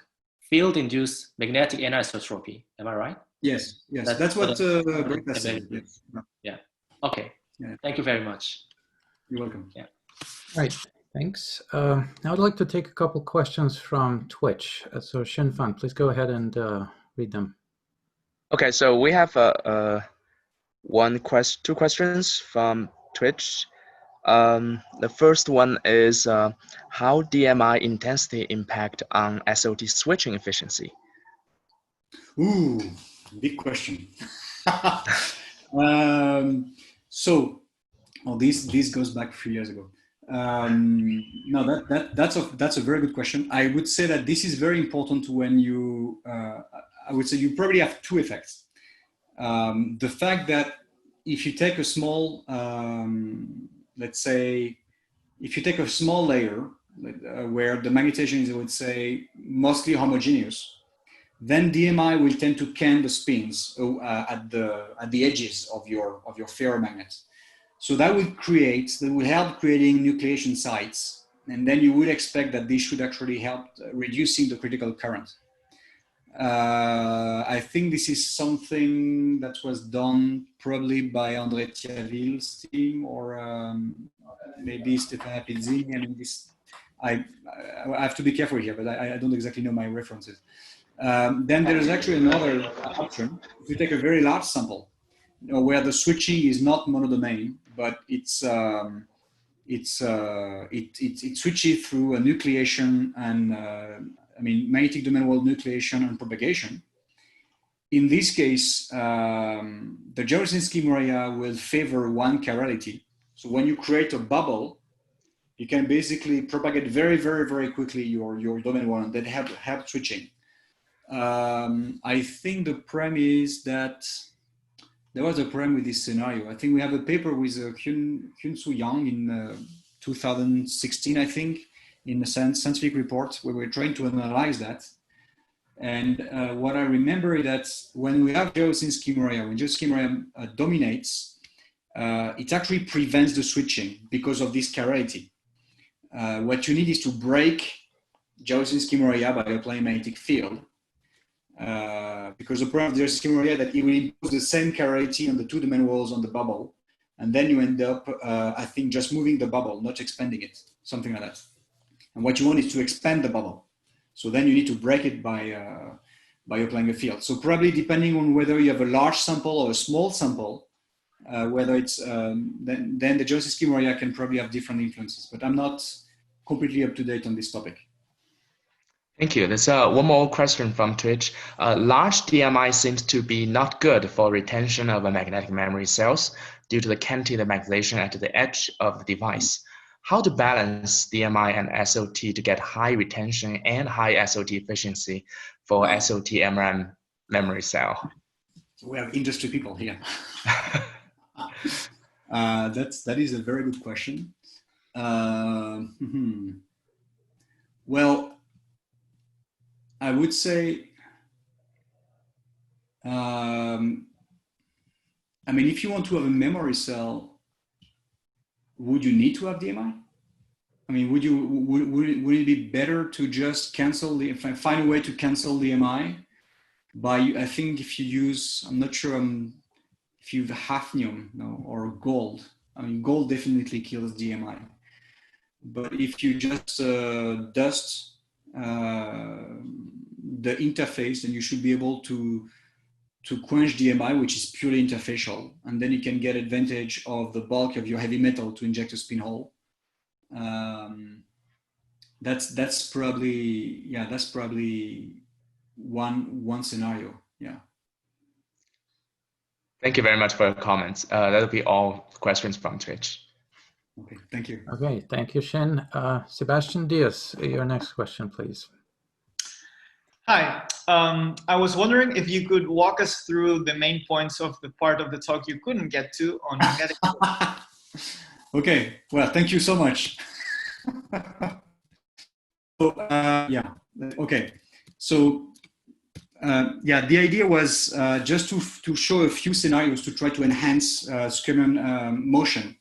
field-induced magnetic anisotropy. Am I right? Yes. That's what Greta said. Yes. Yeah. Okay. Yeah. Thank you very much. You're welcome. Yeah. Right. Thanks. Now I'd like to take a couple questions from Twitch. So Shinfan, please go ahead and read them. Okay, so we have two questions from Twitch. The first one is how DMI intensity impact on SOT switching efficiency? Ooh, big question. This goes back 3 years ago. No, that's a very good question. I would say that this is very important when you. I would say you probably have two effects. The fact that if you take a small, let's say, if you take a small layer where the magnetization is, I would say, mostly homogeneous, then DMI will tend to can the spins at the edges of your ferromagnet. So that will help creating nucleation sites, and then you would expect that this should actually help reducing the critical current. I think this is something that was done probably by André Thiaville's team, or maybe Stéphane Pizzini. I mean, I have to be careful here, but I don't exactly know my references. Then there is actually another option. If you take a very large sample, where the switching is not monodomain, but it switches through a nucleation and magnetic domain wall nucleation and propagation. In this case, the Dzyaloshinskii-Moriya will favor one chirality. So when you create a bubble, you can basically propagate very, very, very quickly your domain wall, and that help switching. I think the premise that there was a problem with this scenario. I think we have a paper with Hyun-Soo Yang in 2016, I think, in the scientific report, where we're trying to analyze that. And what I remember is that when we have Dzyaloshinskii-Moriya, when Dzyaloshinskii-Moriya dominates, it actually prevents the switching because of this chirality. What you need is to break Dzyaloshinskii-Moriya by applying magnetic field. Because the problem of the Dzyaloshinskii-Moriya is that it will impose the same chirality on the two domain walls on the bubble, and then you end up, I think, just moving the bubble, not expanding it, something like that. And what you want is to expand the bubble. So then you need to break it by applying a field. So probably depending on whether you have a large sample or a small sample, whether it's then the Dzyaloshinskii-Moriya can probably have different influences. But I'm not completely up to date on this topic. Thank you. There's one more question from Twitch. Large DMI seems to be not good for retention of magnetic memory cells due to the canted magnetization at the edge of the device. How to balance DMI and SOT to get high retention and high SOT efficiency for SOT MRAM memory cell? So we have industry people here. That is a very good question. Well, I would say, if you want to have a memory cell, would you need to have DMI? I mean, would it be better to just cancel find a way to cancel DMI by, I think if you use, I'm not sure if you have hafnium or gold. I mean, gold definitely kills DMI. But if you just dust the interface, then you should be able to quench DMI, which is purely interfacial, and then you can get advantage of the bulk of your heavy metal to inject a spin hole. That's probably one scenario. Yeah. Thank you very much for your comments. That'll be all questions from Twitch. Okay, thank you. Okay, thank you, Shin. Sebastian Diaz, your next question, please. Hi, I was wondering if you could walk us through the main points of the part of the talk you couldn't get to on magnetic. Okay, well, thank you so much. The idea was just to show a few scenarios to try to enhance skyrmion motion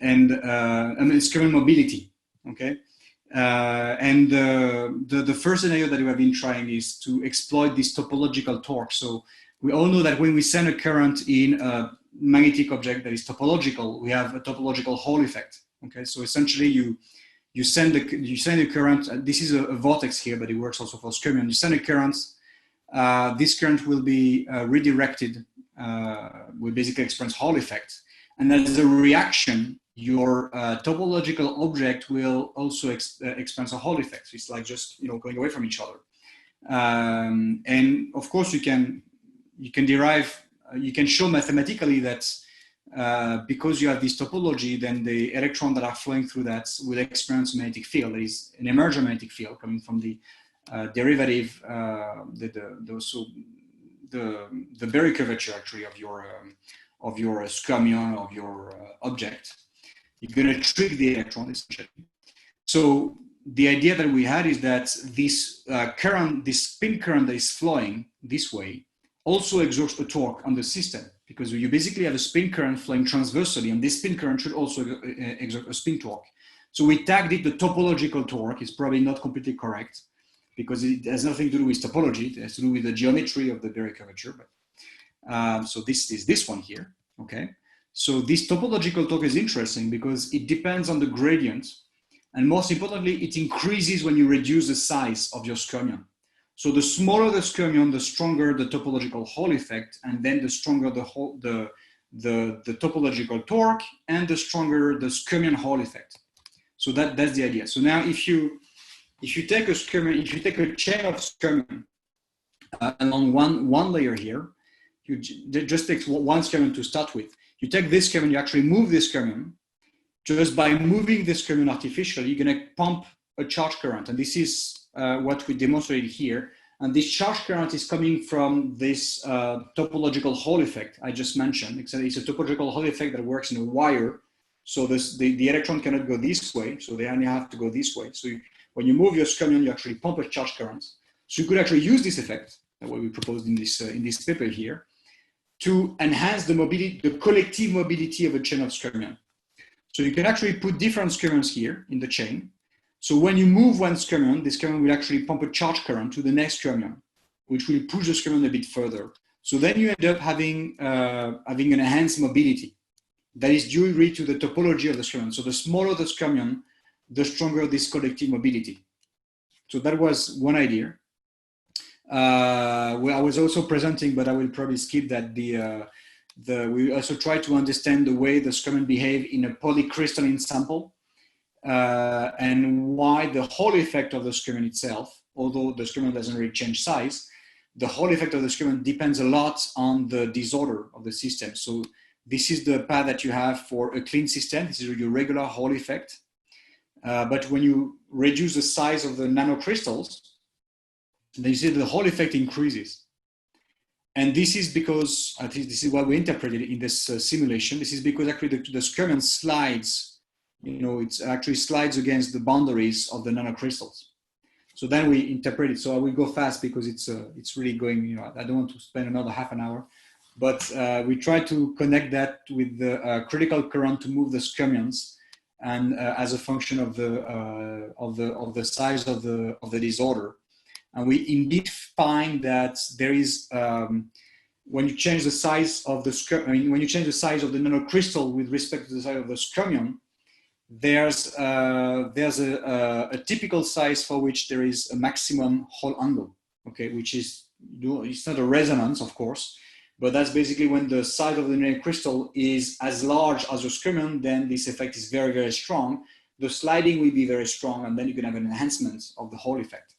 and skyrmion mobility. Okay. And the first scenario that we have been trying is to exploit this topological torque. So we all know that when we send a current in a magnetic object that is topological, we have a topological Hall effect. Okay, so essentially you send a current. This is a vortex here, but it works also for skyrmion. You send a current. This current will be redirected. We basically experience Hall effect, and as a reaction, your topological object will also experience a Hall effect. So it's like just going away from each other. And of course, you can show mathematically that because you have this topology, then the electrons that are flowing through that will experience a magnetic field. There is an emergent magnetic field coming from the derivative, the Berry curvature actually of your skyrmion, of your object. You're going to trick the electron essentially. So the idea that we had is that this current, this spin current that is flowing this way also exerts a torque on the system, because you basically have a spin current flowing transversely, and this spin current should also exert a spin torque. So we tagged it the topological torque. It's probably not completely correct, because it has nothing to do with topology. It has to do with the geometry of the Berry curvature. But, so this is this one here, okay? So this topological torque is interesting because it depends on the gradient, and most importantly, it increases when you reduce the size of your skyrmion. So the smaller the skyrmion, the stronger the topological Hall effect, and then the stronger the topological torque, and the stronger the skyrmion Hall effect. So that's the idea. So now if you take a skyrmion, if you take a chain of skyrmion along one layer here, you just take one skyrmion to start with. You take this skyrmion, you actually move this skyrmion. Just by moving this skyrmion artificially, you're going to pump a charge current, and this is what we demonstrated here. And this charge current is coming from this topological Hall effect I just mentioned. It's a topological Hall effect that works in a wire. So the electron cannot go this way, so they only have to go this way. So when you move your skyrmion, you actually pump a charge current. So you could actually use this effect, what we proposed in this paper here, to enhance the mobility, the collective mobility of a chain of skyrmion. So you can actually put different skyrmions here in the chain. So when you move one skyrmion, this skyrmion will actually pump a charge current to the next skyrmion, which will push the skyrmion a bit further. So then you end up having an enhanced mobility that is due really to the topology of the skyrmion. So the smaller the skyrmion, the stronger this collective mobility. So that was one idea. Well, I was also presenting, but I will probably skip that. We also try to understand the way the skyrmion behave in a polycrystalline sample, and why the Hall effect of the skyrmion itself, although the skyrmion doesn't really change size, the Hall effect of the skyrmion depends a lot on the disorder of the system. So this is the path that you have for a clean system. This is your regular Hall effect. But when you reduce the size of the nanocrystals, then you see the Hall effect increases. And this is because, I think this is what we interpreted in this simulation. This is because actually the skyrmion slides, it actually slides against the boundaries of the nanocrystals. So then we interpret it. So I will go fast because it's really going, I don't want to spend another half an hour. But we try to connect that with the critical current to move the skyrmions, and as a function of the size of the disorder. And we indeed find that there is, when you change the size of the when you change the size of the nanocrystal with respect to the size of the skyrmion, there's a typical size for which there is a maximum Hall angle, okay, which is, it's not a resonance, of course, but that's basically when the size of the nanocrystal is as large as the skyrmion, then this effect is very, very strong. The sliding will be very strong, and then you can have an enhancement of the Hall effect.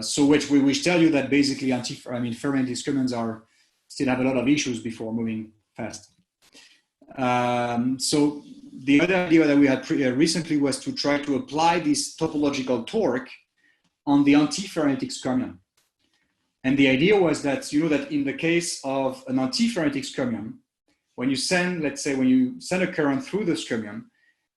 So which tell you that basically ferromagnetic skyrmions still have a lot of issues before moving fast. So the other idea that we had recently was to try to apply this topological torque on the antiferromagnetic skyrmion. And the idea was that, that in the case of an antiferromagnetic skyrmion, when you send, let's say, when you send a current through the skyrmion,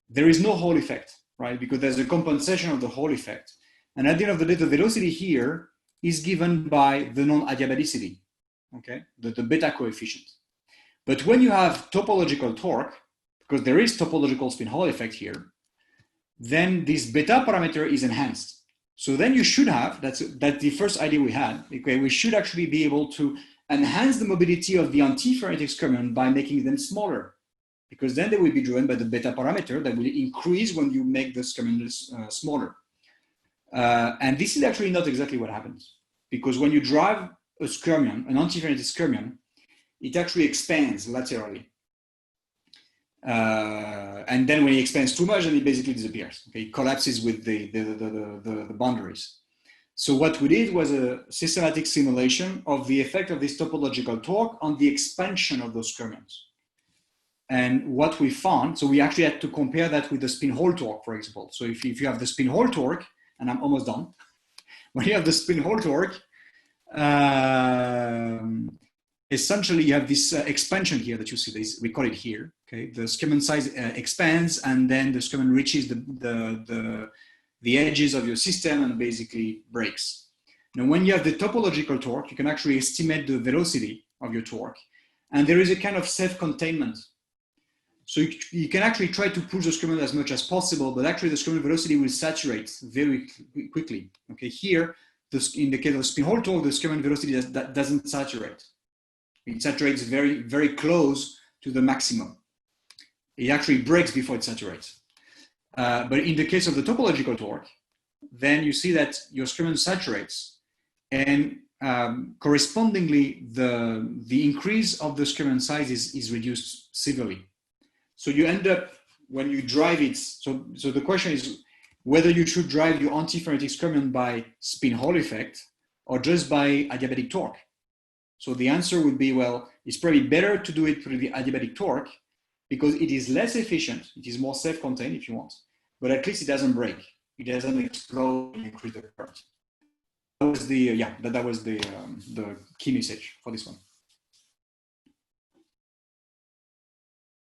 there is no Hall effect, right? Because there's a compensation of the Hall effect. And at the end of the day, the velocity here is given by the non-adiabaticity, okay? The beta coefficient. But when you have topological torque, because there is topological spin Hall effect here, then this beta parameter is enhanced. So then you should have, that's the first idea we had, okay? We should actually be able to enhance the mobility of the antiferromagnetic skyrmion by making them smaller, because then they will be driven by the beta parameter that will increase when you make the skyrmion smaller. And this is actually not exactly what happens, because when you drive a skyrmion, an antiferromagnetic skyrmion, it actually expands laterally. And then when it expands too much, then it basically disappears. Okay? It collapses with the boundaries. So what we did was a systematic simulation of the effect of this topological torque on the expansion of those skyrmions. And what we found, so we actually had to compare that with the spin Hall torque, for example. So if you have the spin Hall torque, and I'm almost done. When you have the spin Hall torque, essentially you have this expansion here that you see, we call it here. Okay, the skyrmion size expands, and then the skyrmion reaches the edges of your system and basically breaks. Now, when you have the topological torque, you can actually estimate the velocity of your torque, and there is a kind of self-containment. So you can actually try to push the skyrmion as much as possible, but actually the skyrmion velocity will saturate very quickly. Okay, here, in the case of spin Hall torque, the skyrmion velocity doesn't saturate. It saturates very, very close to the maximum. It actually breaks before it saturates. But in the case of the topological torque, then you see that your skyrmion saturates, and correspondingly, the increase of the skyrmion size is reduced severely. So you end up, when you drive it, so the question is whether you should drive your antiferritic skyrmion by spin Hall effect or just by adiabatic torque. So the answer would be, well, it's probably better to do it through the adiabatic torque because it is less efficient, it is more self-contained if you want, but at least it doesn't break, it doesn't explode and increase the current. That was the that was the key message for this one.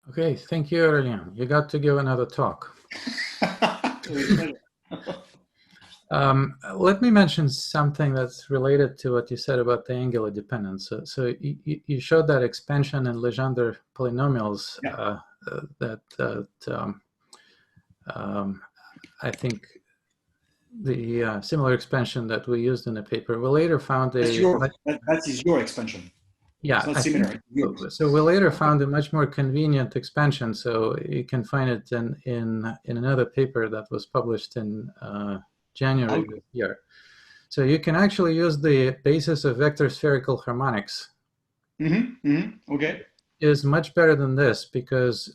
Okay, thank you, Aurélien. You got to give another talk. Let me mention something that's related to what you said about the angular dependence. So you showed that expansion in Legendre polynomials I think the similar expansion that we used in the paper. We later found that is your expansion. Yeah, it's not similar. So we later found a much more convenient expansion. So you can find it in another paper that was published in January this year. So you can actually use the basis of vector spherical harmonics. Okay. Is much better than this because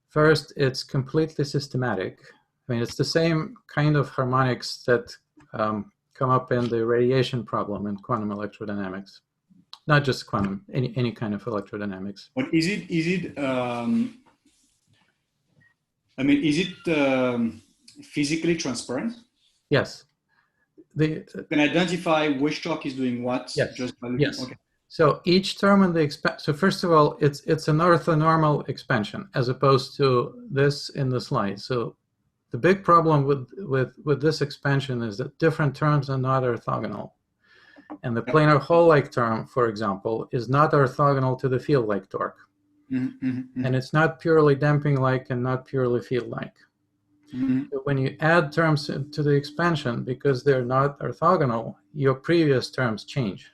first, it's completely systematic. I mean, it's the same kind of harmonics that come up in the radiation problem in quantum electrodynamics. Not just quantum, any kind of electrodynamics. But is it I mean, is it physically transparent? Yes. You can identify which torque is doing what. Yes. Just by looking. Yes. Okay. So each term in the so first of all, it's an orthonormal expansion as opposed to this in the slide. So the big problem with this expansion is that different terms are not orthogonal. And the planar Hall-like term, for example, is not orthogonal to the field-like torque. And it's not purely damping-like and not purely field-like. So when you add terms to the expansion, because they're not orthogonal, your previous terms change.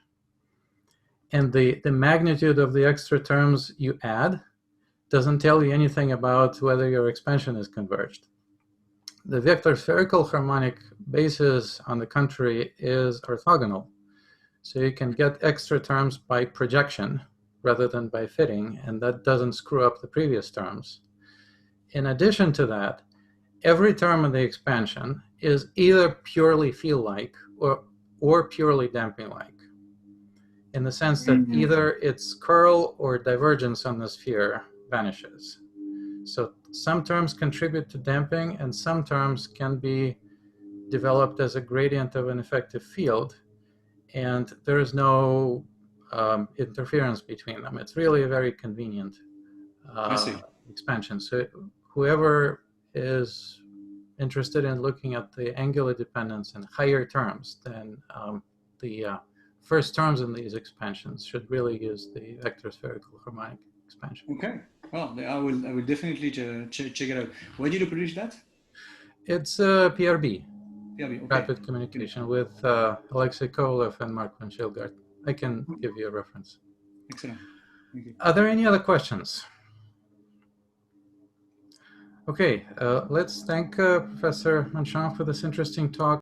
And the magnitude of the extra terms you add doesn't tell you anything about whether your expansion is converged. The vector spherical harmonic basis, on the contrary, is orthogonal. So you can get extra terms by projection rather than by fitting, and that doesn't screw up the previous terms. In addition to that, every term in the expansion is either purely field-like or purely damping-like, in the sense that either its curl or divergence on the sphere vanishes. So some terms contribute to damping, and some terms can be developed as a gradient of an effective field, and there is no interference between them. It's really a very convenient expansion. So whoever is interested in looking at the angular dependence in higher terms than the first terms in these expansions should really use the vector spherical harmonic expansion. Okay. Well, I will definitely check it out. Where did you publish that? It's PRB. Okay. Rapid communication with Alexei Kovalev and Mark van Schilgaard. I can give you a reference. Excellent. Thank you. Are there any other questions? Okay, let's thank Professor Manchon for this interesting talk.